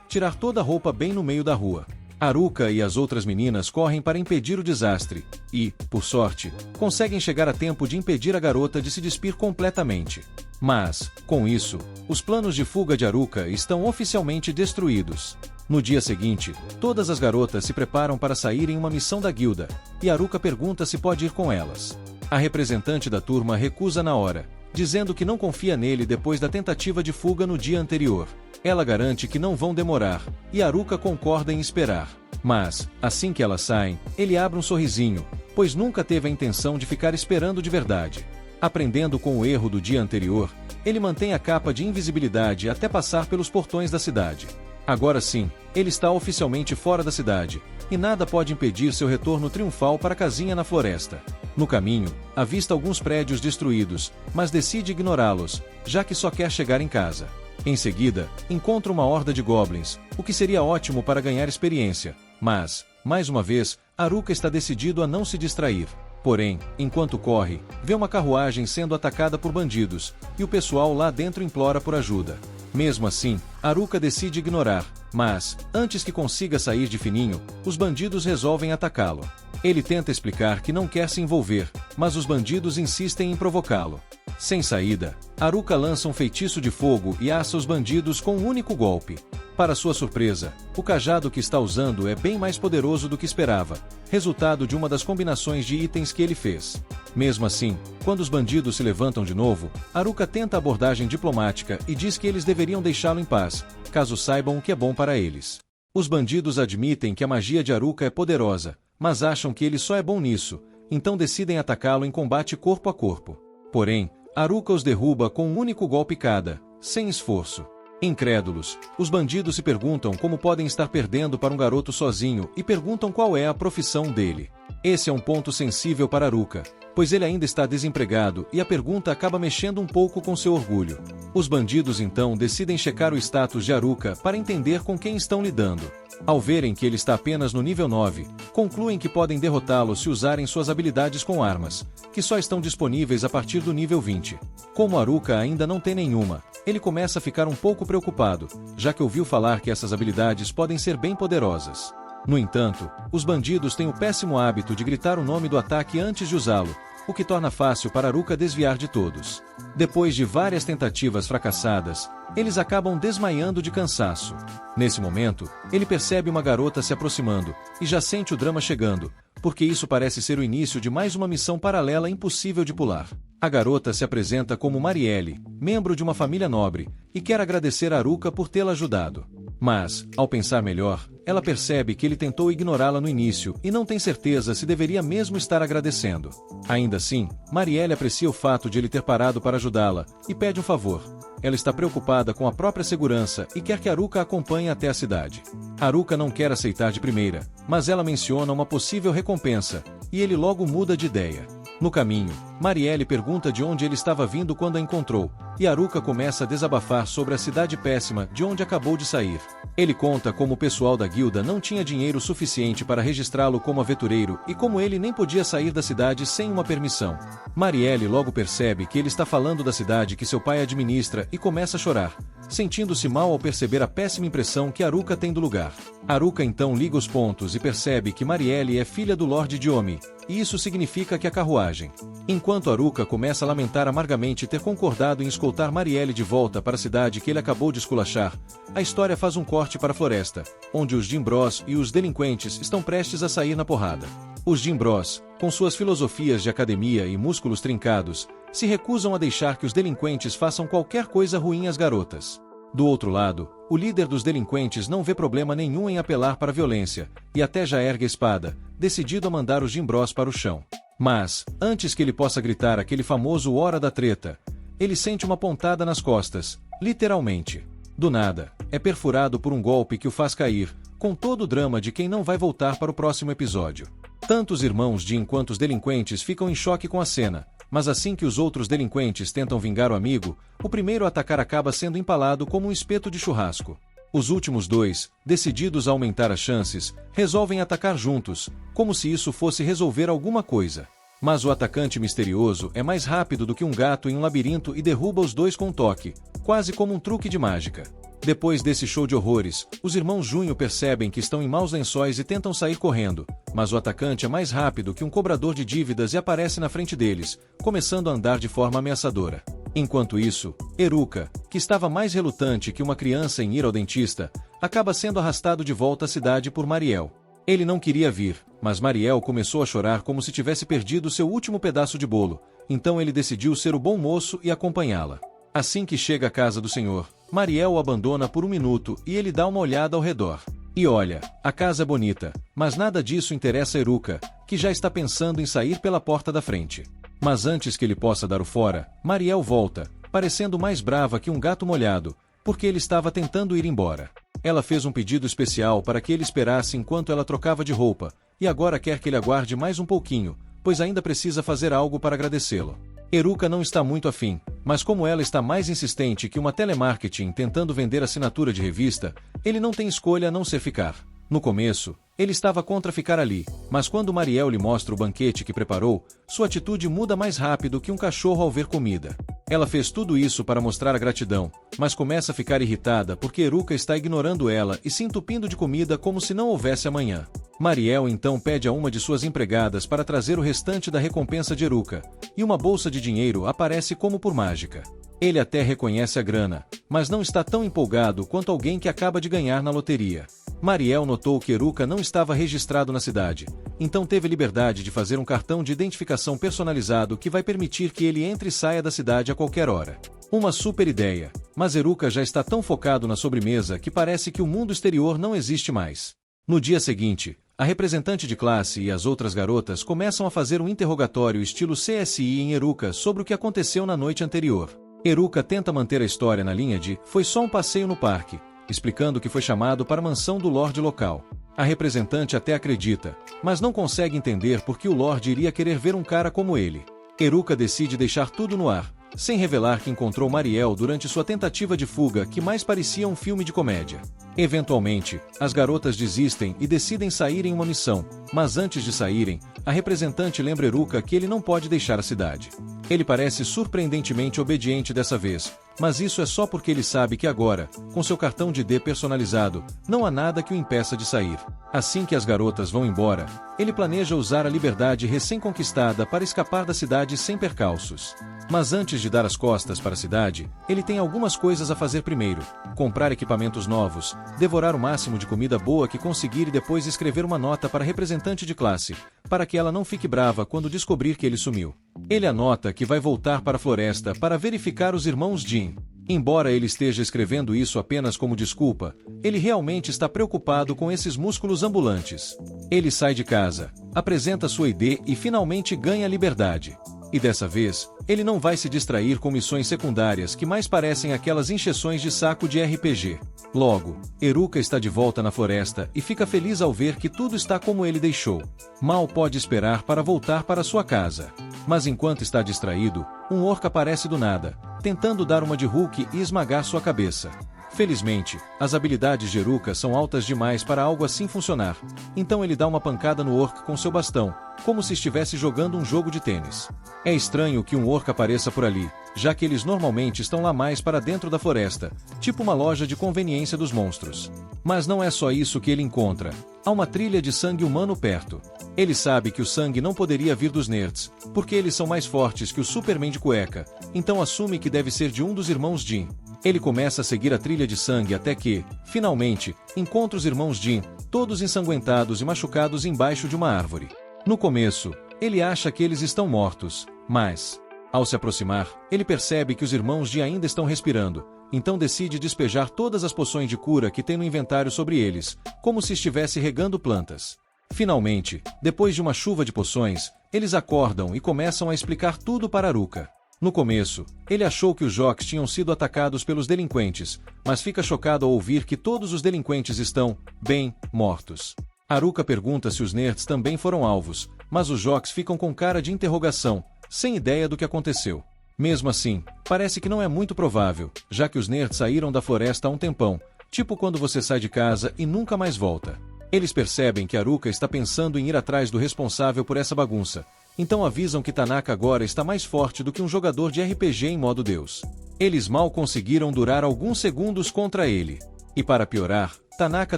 tirar toda a roupa bem no meio da rua. Haruka e as outras meninas correm para impedir o desastre e, por sorte, conseguem chegar a tempo de impedir a garota de se despir completamente. Mas, com isso, os planos de fuga de Haruka estão oficialmente destruídos. No dia seguinte, todas as garotas se preparam para sair em uma missão da guilda, e Haruka pergunta se pode ir com elas. A representante da turma recusa na hora, dizendo que não confia nele depois da tentativa de fuga no dia anterior. Ela garante que não vão demorar, e Haruka concorda em esperar. Mas, assim que elas saem, ele abre um sorrisinho, pois nunca teve a intenção de ficar esperando de verdade. Aprendendo com o erro do dia anterior, ele mantém a capa de invisibilidade até passar pelos portões da cidade. Agora sim, ele está oficialmente fora da cidade, e nada pode impedir seu retorno triunfal para a casinha na floresta. No caminho, avista alguns prédios destruídos, mas decide ignorá-los, já que só quer chegar em casa. Em seguida, encontra uma horda de goblins, o que seria ótimo para ganhar experiência, mas, mais uma vez, Haruka está decidido a não se distrair. Porém, enquanto corre, vê uma carruagem sendo atacada por bandidos, e o pessoal lá dentro implora por ajuda. Mesmo assim, Haruka decide ignorar, mas, antes que consiga sair de fininho, os bandidos resolvem atacá-lo. Ele tenta explicar que não quer se envolver, mas os bandidos insistem em provocá-lo. Sem saída, Haruka lança um feitiço de fogo e assa os bandidos com um único golpe. Para sua surpresa, o cajado que está usando é bem mais poderoso do que esperava, resultado de uma das combinações de itens que ele fez. Mesmo assim, quando os bandidos se levantam de novo, Haruka tenta a abordagem diplomática e diz que eles deveriam deixá-lo em paz, caso saibam o que é bom para eles. Os bandidos admitem que a magia de Haruka é poderosa, mas acham que ele só é bom nisso, então decidem atacá-lo em combate corpo a corpo. Porém, Haruka os derruba com um único golpe cada, sem esforço. Incrédulos, os bandidos se perguntam como podem estar perdendo para um garoto sozinho e perguntam qual é a profissão dele. Esse é um ponto sensível para Haruka, pois ele ainda está desempregado e a pergunta acaba mexendo um pouco com seu orgulho. Os bandidos então decidem checar o status de Haruka para entender com quem estão lidando. Ao verem que ele está apenas no nível 9, concluem que podem derrotá-lo se usarem suas habilidades com armas, que só estão disponíveis a partir do nível 20. Como Haruka ainda não tem nenhuma, ele começa a ficar um pouco preocupado, já que ouviu falar que essas habilidades podem ser bem poderosas. No entanto, os bandidos têm o péssimo hábito de gritar o nome do ataque antes de usá-lo, o que torna fácil para Haruka desviar de todos. Depois de várias tentativas fracassadas, eles acabam desmaiando de cansaço. Nesse momento, ele percebe uma garota se aproximando, e já sente o drama chegando, porque isso parece ser o início de mais uma missão paralela impossível de pular. A garota se apresenta como Marielle, membro de uma família nobre, e quer agradecer a Haruka por tê-la ajudado. Mas, ao pensar melhor, ela percebe que ele tentou ignorá-la no início e não tem certeza se deveria mesmo estar agradecendo. Ainda assim, Marielle aprecia o fato de ele ter parado para ajudá-la e pede um favor. Ela está preocupada com a própria segurança e quer que Haruka a acompanhe até a cidade. Haruka não quer aceitar de primeira, mas ela menciona uma possível recompensa, e ele logo muda de ideia. No caminho, Marielle pergunta de onde ele estava vindo quando a encontrou, e Haruka começa a desabafar sobre a cidade péssima de onde acabou de sair. Ele conta como o pessoal da guilda não tinha dinheiro suficiente para registrá-lo como aventureiro e como ele nem podia sair da cidade sem uma permissão. Marielle logo percebe que ele está falando da cidade que seu pai administra e começa a chorar, sentindo-se mal ao perceber a péssima impressão que Haruka tem do lugar. Haruka então liga os pontos e percebe que Marielle é filha do Lorde Diomi, e isso significa que a carruagem. Enquanto Haruka começa a lamentar amargamente ter concordado em escoltar Marielle de volta para a cidade que ele acabou de esculachar, a história faz um corte para a floresta, onde os Jin Bros e os delinquentes estão prestes a sair na porrada. Os Jin Bros, com suas filosofias de academia e músculos trincados, se recusam a deixar que os delinquentes façam qualquer coisa ruim às garotas. Do outro lado, o líder dos delinquentes não vê problema nenhum em apelar para a violência, e até já ergue a espada, decidido a mandar os Jin Bros para o chão. Mas, antes que ele possa gritar aquele famoso hora da treta, ele sente uma pontada nas costas, literalmente. Do nada, é perfurado por um golpe que o faz cair, com todo o drama de quem não vai voltar para o próximo episódio. Tanto os irmãos Jin quanto os delinquentes ficam em choque com a cena, mas assim que os outros delinquentes tentam vingar o amigo, o primeiro a atacar acaba sendo empalado como um espeto de churrasco. Os últimos dois, decididos a aumentar as chances, resolvem atacar juntos, como se isso fosse resolver alguma coisa. Mas o atacante misterioso é mais rápido do que um gato em um labirinto e derruba os dois com um toque, quase como um truque de mágica. Depois desse show de horrores, os irmãos Junho percebem que estão em maus lençóis e tentam sair correndo, mas o atacante é mais rápido que um cobrador de dívidas e aparece na frente deles, começando a andar de forma ameaçadora. Enquanto isso, Haruka, que estava mais relutante que uma criança em ir ao dentista, acaba sendo arrastado de volta à cidade por Marielle. Ele não queria vir, mas Marielle começou a chorar como se tivesse perdido seu último pedaço de bolo, então ele decidiu ser o bom moço e acompanhá-la. Assim que chega à casa do senhor, Marielle o abandona por um minuto e ele dá uma olhada ao redor. E olha, a casa é bonita, mas nada disso interessa a Haruka, que já está pensando em sair pela porta da frente. Mas antes que ele possa dar o fora, Marielle volta, parecendo mais brava que um gato molhado, porque ele estava tentando ir embora. Ela fez um pedido especial para que ele esperasse enquanto ela trocava de roupa, e agora quer que ele aguarde mais um pouquinho, pois ainda precisa fazer algo para agradecê-lo. Haruka não está muito afim, mas como ela está mais insistente que uma telemarketing tentando vender assinatura de revista, ele não tem escolha a não ser ficar. No começo, ele estava contra ficar ali, mas quando Marielle lhe mostra o banquete que preparou, sua atitude muda mais rápido que um cachorro ao ver comida. Ela fez tudo isso para mostrar a gratidão, mas começa a ficar irritada porque Haruka está ignorando ela e se entupindo de comida como se não houvesse amanhã. Marielle então pede a uma de suas empregadas para trazer o restante da recompensa de Haruka, e uma bolsa de dinheiro aparece como por mágica. Ele até reconhece a grana, mas não está tão empolgado quanto alguém que acaba de ganhar na loteria. Marielle notou que Haruka não estava registrado na cidade, então teve liberdade de fazer um cartão de identificação personalizado que vai permitir que ele entre e saia da cidade a qualquer hora. Uma super ideia, mas Haruka já está tão focado na sobremesa que parece que o mundo exterior não existe mais. No dia seguinte, A representante de classe e as outras garotas começam a fazer um interrogatório estilo CSI em Eruka sobre o que aconteceu na noite anterior. Eruka tenta manter a história na linha de "foi só um passeio no parque", explicando que foi chamado para a mansão do Lorde local. A representante até acredita, mas não consegue entender por que o Lorde iria querer ver um cara como ele. Eruka decide deixar tudo no ar, sem revelar que encontrou Mariel durante sua tentativa de fuga que mais parecia um filme de comédia. Eventualmente, as garotas desistem e decidem sair em uma missão, mas antes de saírem, a representante lembra Eruka que ele não pode deixar a cidade. Ele parece surpreendentemente obediente dessa vez, mas isso é só porque ele sabe que agora, com seu cartão de ID personalizado, não há nada que o impeça de sair. Assim que as garotas vão embora, ele planeja usar a liberdade recém-conquistada para escapar da cidade sem percalços. Mas antes de dar as costas para a cidade, ele tem algumas coisas a fazer primeiro: comprar equipamentos novos, devorar o máximo de comida boa que conseguir e depois escrever uma nota para a representante de classe, para que ela não fique brava quando descobrir que ele sumiu. Ele anota que vai voltar para a floresta para verificar os irmãos Jin. Embora ele esteja escrevendo isso apenas como desculpa, ele realmente está preocupado com esses músculos ambulantes. Ele sai de casa, apresenta sua ID e finalmente ganha liberdade. E dessa vez, ele não vai se distrair com missões secundárias que mais parecem aquelas encheções de saco de RPG. Logo, Eruka está de volta na floresta e fica feliz ao ver que tudo está como ele deixou. Mal pode esperar para voltar para sua casa. Mas enquanto está distraído, um orc aparece do nada, tentando dar uma de Hulk e esmagar sua cabeça. Felizmente, as habilidades de Eruka são altas demais para algo assim funcionar, então ele dá uma pancada no orc com seu bastão, como se estivesse jogando um jogo de tênis. É estranho que um orc apareça por ali, já que eles normalmente estão lá mais para dentro da floresta, tipo uma loja de conveniência dos monstros. Mas não é só isso que ele encontra. Há uma trilha de sangue humano perto. Ele sabe que o sangue não poderia vir dos nerds, porque eles são mais fortes que o Superman de cueca, então assume que deve ser de um dos irmãos Jin. Ele começa a seguir a trilha de sangue até que, finalmente, encontra os irmãos Jin, todos ensanguentados e machucados embaixo de uma árvore. No começo, ele acha que eles estão mortos, mas, ao se aproximar, ele percebe que os irmãos Jin ainda estão respirando, então decide despejar todas as poções de cura que tem no inventário sobre eles, como se estivesse regando plantas. Finalmente, depois de uma chuva de poções, eles acordam e começam a explicar tudo para Eruka. No começo, ele achou que os jocks tinham sido atacados pelos delinquentes, mas fica chocado ao ouvir que todos os delinquentes estão, bem, mortos. Eruka pergunta se os nerds também foram alvos, mas os jocks ficam com cara de interrogação, sem ideia do que aconteceu. Mesmo assim, parece que não é muito provável, já que os nerds saíram da floresta há um tempão, tipo quando você sai de casa e nunca mais volta. Eles percebem que Eruka está pensando em ir atrás do responsável por essa bagunça, então avisam que Tanaka agora está mais forte do que um jogador de RPG em modo Deus. Eles mal conseguiram durar alguns segundos contra ele. E para piorar, Tanaka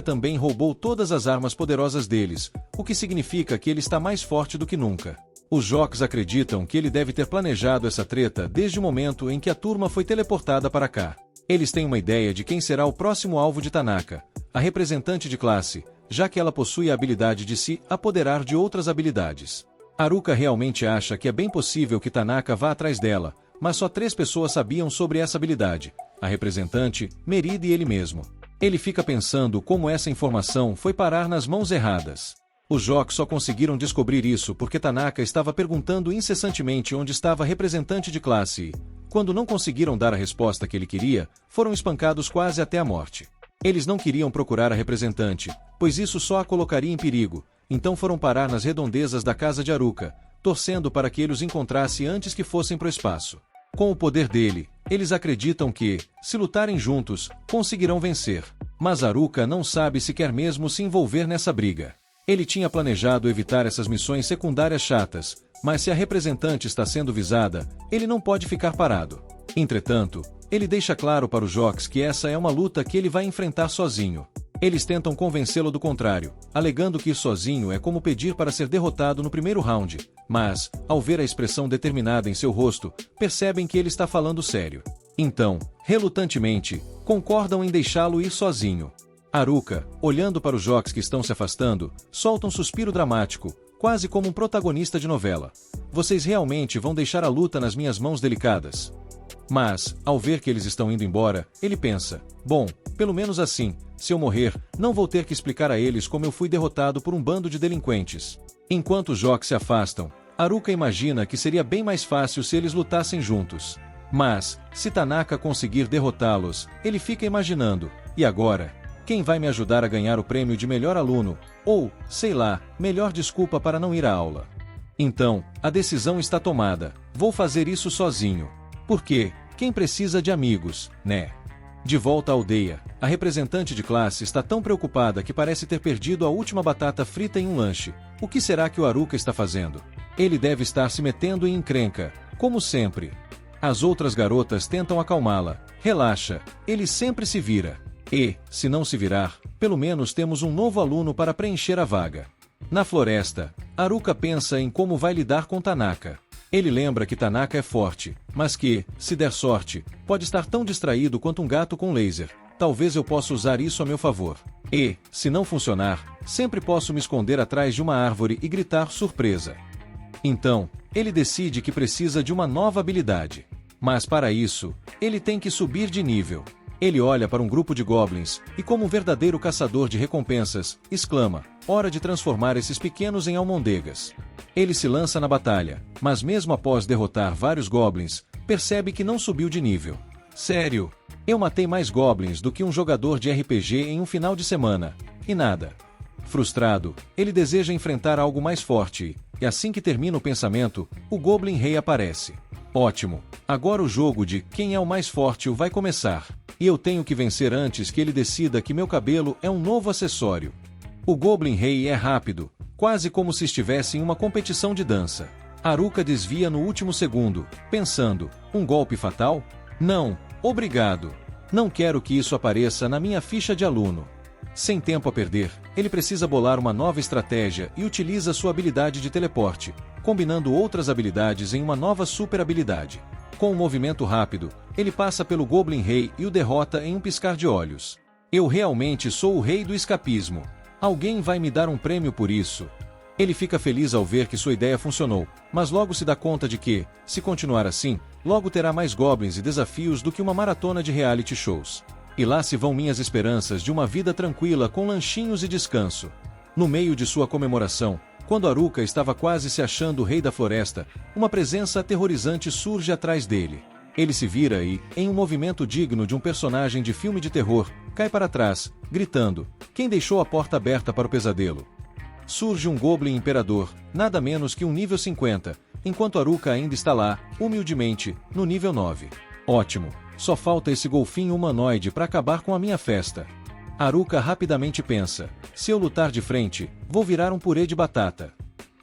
também roubou todas as armas poderosas deles, o que significa que ele está mais forte do que nunca. Os jocks acreditam que ele deve ter planejado essa treta desde o momento em que a turma foi teleportada para cá. Eles têm uma ideia de quem será o próximo alvo de Tanaka, a representante de classe, já que ela possui a habilidade de se apoderar de outras habilidades. Eruka realmente acha que é bem possível que Tanaka vá atrás dela, mas só 3 pessoas sabiam sobre essa habilidade: a representante, Merida e ele mesmo. Ele fica pensando como essa informação foi parar nas mãos erradas. Os jocks só conseguiram descobrir isso porque Tanaka estava perguntando incessantemente onde estava a representante de classe e, quando não conseguiram dar a resposta que ele queria, foram espancados quase até a morte. Eles não queriam procurar a representante, pois isso só a colocaria em perigo, então foram parar nas redondezas da casa de Eruka, torcendo para que ele os encontrasse antes que fossem para o espaço. Com o poder dele, eles acreditam que, se lutarem juntos, conseguirão vencer. Mas Eruka não sabe se quer mesmo se envolver nessa briga. Ele tinha planejado evitar essas missões secundárias chatas, mas se a representante está sendo visada, ele não pode ficar parado. Entretanto, ele deixa claro para os jocks que essa é uma luta que ele vai enfrentar sozinho. Eles tentam convencê-lo do contrário, alegando que ir sozinho é como pedir para ser derrotado no primeiro round, mas, ao ver a expressão determinada em seu rosto, percebem que ele está falando sério. Então, relutantemente, concordam em deixá-lo ir sozinho. Eruka, olhando para os jocks que estão se afastando, solta um suspiro dramático, quase como um protagonista de novela. Vocês realmente vão deixar a luta nas minhas mãos delicadas? Mas, ao ver que eles estão indo embora, ele pensa: bom, pelo menos assim, se eu morrer, não vou ter que explicar a eles como eu fui derrotado por um bando de delinquentes. Enquanto os jocks se afastam, Haruka imagina que seria bem mais fácil se eles lutassem juntos. Mas, se Tanaka conseguir derrotá-los, ele fica imaginando: e agora? Quem vai me ajudar a ganhar o prêmio de melhor aluno? Ou, sei lá, melhor desculpa para não ir à aula? Então, a decisão está tomada: vou fazer isso sozinho. Porque, quem precisa de amigos, né? De volta à aldeia, a representante de classe está tão preocupada que parece ter perdido a última batata frita em um lanche. O que será que o Haruka está fazendo? Ele deve estar se metendo em encrenca, como sempre. As outras garotas tentam acalmá-la. Relaxa, ele sempre se vira. E, se não se virar, pelo menos temos um novo aluno para preencher a vaga. Na floresta, Haruka pensa em como vai lidar com Tanaka. Ele lembra que Tanaka é forte, mas que, se der sorte, pode estar tão distraído quanto um gato com laser. Talvez eu possa usar isso a meu favor. E, se não funcionar, sempre posso me esconder atrás de uma árvore e gritar surpresa. Então, ele decide que precisa de uma nova habilidade. Mas para isso, ele tem que subir de nível. Ele olha para um grupo de goblins, e como um verdadeiro caçador de recompensas, exclama: hora de transformar esses pequenos em almôndegas. Ele se lança na batalha, mas mesmo após derrotar vários goblins, percebe que não subiu de nível. Sério? Eu matei mais goblins do que um jogador de RPG em um final de semana. E nada. Frustrado, ele deseja enfrentar algo mais forte, e assim que termina o pensamento, o Goblin Rei aparece. Ótimo! Agora o jogo de quem é o mais forte vai começar. E eu tenho que vencer antes que ele decida que meu cabelo é um novo acessório. O Goblin Rei é rápido, quase como se estivesse em uma competição de dança. Haruka desvia no último segundo, pensando: um golpe fatal? Não, obrigado. Não quero que isso apareça na minha ficha de aluno. Sem tempo a perder, ele precisa bolar uma nova estratégia e utiliza sua habilidade de teleporte, combinando outras habilidades em uma nova super habilidade. Com um movimento rápido, ele passa pelo Goblin Rei e o derrota em um piscar de olhos. Eu realmente sou o rei do escapismo. Alguém vai me dar um prêmio por isso? Ele fica feliz ao ver que sua ideia funcionou, mas logo se dá conta de que, se continuar assim, logo terá mais goblins e desafios do que uma maratona de reality shows. E lá se vão minhas esperanças de uma vida tranquila com lanchinhos e descanso. No meio de sua comemoração, quando Haruka estava quase se achando o rei da floresta, uma presença aterrorizante surge atrás dele. Ele se vira e, em um movimento digno de um personagem de filme de terror, cai para trás, gritando: quem deixou a porta aberta para o pesadelo? Surge um Goblin Imperador, nada menos que um nível 50, enquanto Haruka ainda está lá, humildemente, no nível 9. Ótimo! Só falta esse golfinho humanoide para acabar com a minha festa. Haruka rapidamente pensa: se eu lutar de frente, vou virar um purê de batata.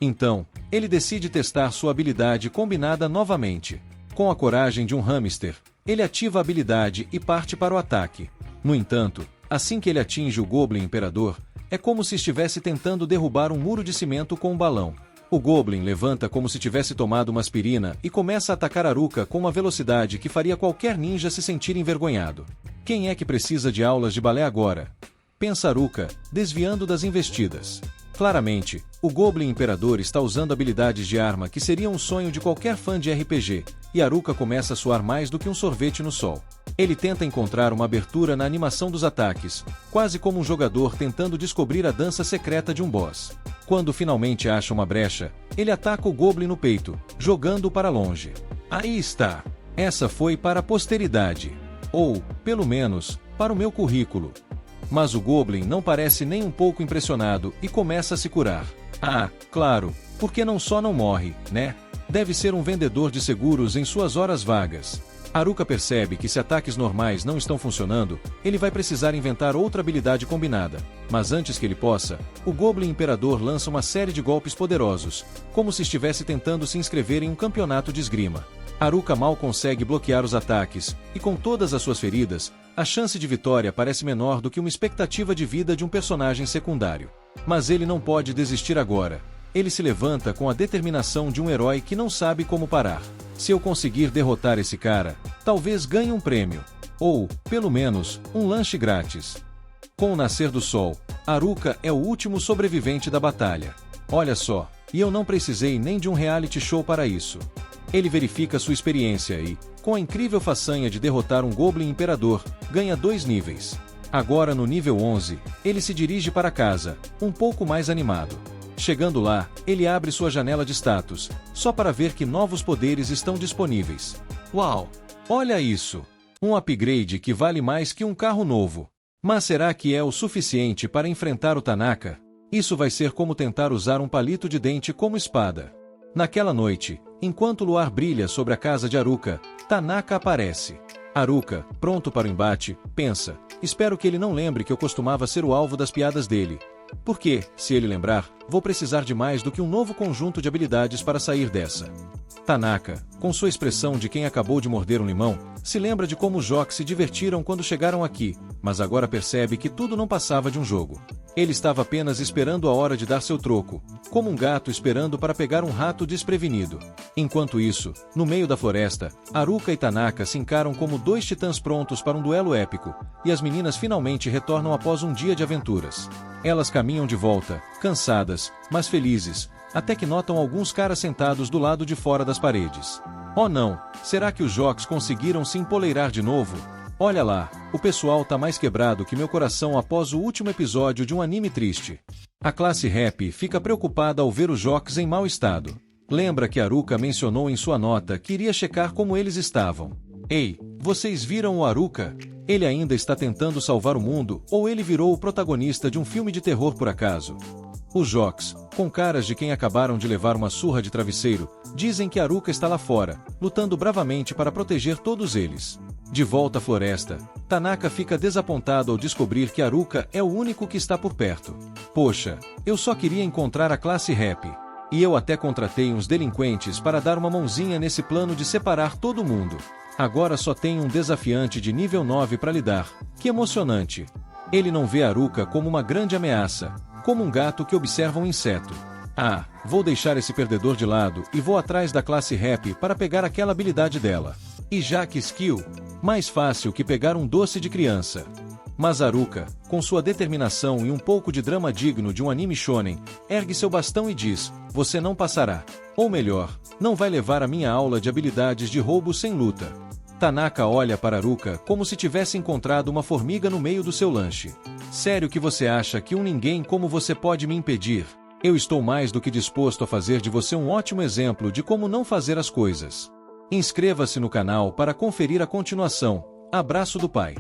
Então, ele decide testar sua habilidade combinada novamente. Com a coragem de um hamster, ele ativa a habilidade e parte para o ataque. No entanto, assim que ele atinge o Goblin Imperador, é como se estivesse tentando derrubar um muro de cimento com um balão. O Goblin levanta como se tivesse tomado uma aspirina e começa a atacar Haruka com uma velocidade que faria qualquer ninja se sentir envergonhado. Quem é que precisa de aulas de balé agora? Pensa Haruka, desviando das investidas. Claramente, o Goblin Imperador está usando habilidades de arma que seria um sonho de qualquer fã de RPG, e Haruka começa a suar mais do que um sorvete no sol. Ele tenta encontrar uma abertura na animação dos ataques, quase como um jogador tentando descobrir a dança secreta de um boss. Quando finalmente acha uma brecha, ele ataca o Goblin no peito, jogando-o para longe. Aí está! Essa foi para a posteridade. Ou, pelo menos, para o meu currículo. Mas o Goblin não parece nem um pouco impressionado e começa a se curar. Ah, claro, porque não morre, né? Deve ser um vendedor de seguros em suas horas vagas. Haruka percebe que se ataques normais não estão funcionando, ele vai precisar inventar outra habilidade combinada. Mas antes que ele possa, o Goblin Imperador lança uma série de golpes poderosos, como se estivesse tentando se inscrever em um campeonato de esgrima. Haruka mal consegue bloquear os ataques, e com todas as suas feridas, a chance de vitória parece menor do que uma expectativa de vida de um personagem secundário. Mas ele não pode desistir agora. Ele se levanta com a determinação de um herói que não sabe como parar. Se eu conseguir derrotar esse cara, talvez ganhe um prêmio. Ou, pelo menos, um lanche grátis. Com o nascer do sol, Haruka é o último sobrevivente da batalha. Olha só, e eu não precisei nem de um reality show para isso. Ele verifica sua experiência e, com a incrível façanha de derrotar um Goblin Imperador, ganha 2 níveis. Agora no nível 11, ele se dirige para casa, um pouco mais animado. Chegando lá, ele abre sua janela de status, só para ver que novos poderes estão disponíveis. Uau! Olha isso! Um upgrade que vale mais que um carro novo. Mas será que é o suficiente para enfrentar o Tanaka? Isso vai ser como tentar usar um palito de dente como espada. Naquela noite, enquanto o luar brilha sobre a casa de Haruka, Tanaka aparece. Haruka, pronto para o embate, pensa, espero que ele não lembre que eu costumava ser o alvo das piadas dele. Porque, se ele lembrar, vou precisar de mais do que um novo conjunto de habilidades para sair dessa. Tanaka, com sua expressão de quem acabou de morder um limão, se lembra de como os Jocks se divertiram quando chegaram aqui, mas agora percebe que tudo não passava de um jogo. Ele estava apenas esperando a hora de dar seu troco, como um gato esperando para pegar um rato desprevenido. Enquanto isso, no meio da floresta, Haruka e Tanaka se encaram como 2 titãs prontos para um duelo épico, e as meninas finalmente retornam após um dia de aventuras. Elas caminham de volta, cansadas, mas felizes, até que notam alguns caras sentados do lado de fora das paredes. Oh não, será que os Jocks conseguiram se empoleirar de novo? Olha lá, o pessoal tá mais quebrado que meu coração após o último episódio de um anime triste. A classe Rap fica preocupada ao ver os Jocks em mau estado. Lembra que Haruka mencionou em sua nota que iria checar como eles estavam. Ei, vocês viram o Haruka? Ele ainda está tentando salvar o mundo ou ele virou o protagonista de um filme de terror por acaso? Os Jocks, com caras de quem acabaram de levar uma surra de travesseiro, dizem que Haruka está lá fora, lutando bravamente para proteger todos eles. De volta à floresta, Tanaka fica desapontado ao descobrir que Haruka é o único que está por perto. Poxa, eu só queria encontrar a classe Rap. E eu até contratei uns delinquentes para dar uma mãozinha nesse plano de separar todo mundo. Agora só tem um desafiante de nível 9 para lidar. Que emocionante! Ele não vê Haruka como uma grande ameaça, como um gato que observa um inseto. Ah, vou deixar esse perdedor de lado e vou atrás da classe Rap para pegar aquela habilidade dela. E já que skill, mais fácil que pegar um doce de criança. Mas Haruka, com sua determinação e um pouco de drama digno de um anime shonen, ergue seu bastão e diz, você não passará. Ou melhor, não vai levar a minha aula de habilidades de roubo sem luta. Tanaka olha para Haruka como se tivesse encontrado uma formiga no meio do seu lanche. Sério que você acha que um ninguém como você pode me impedir? Eu estou mais do que disposto a fazer de você um ótimo exemplo de como não fazer as coisas. Inscreva-se no canal para conferir a continuação. Abraço do pai.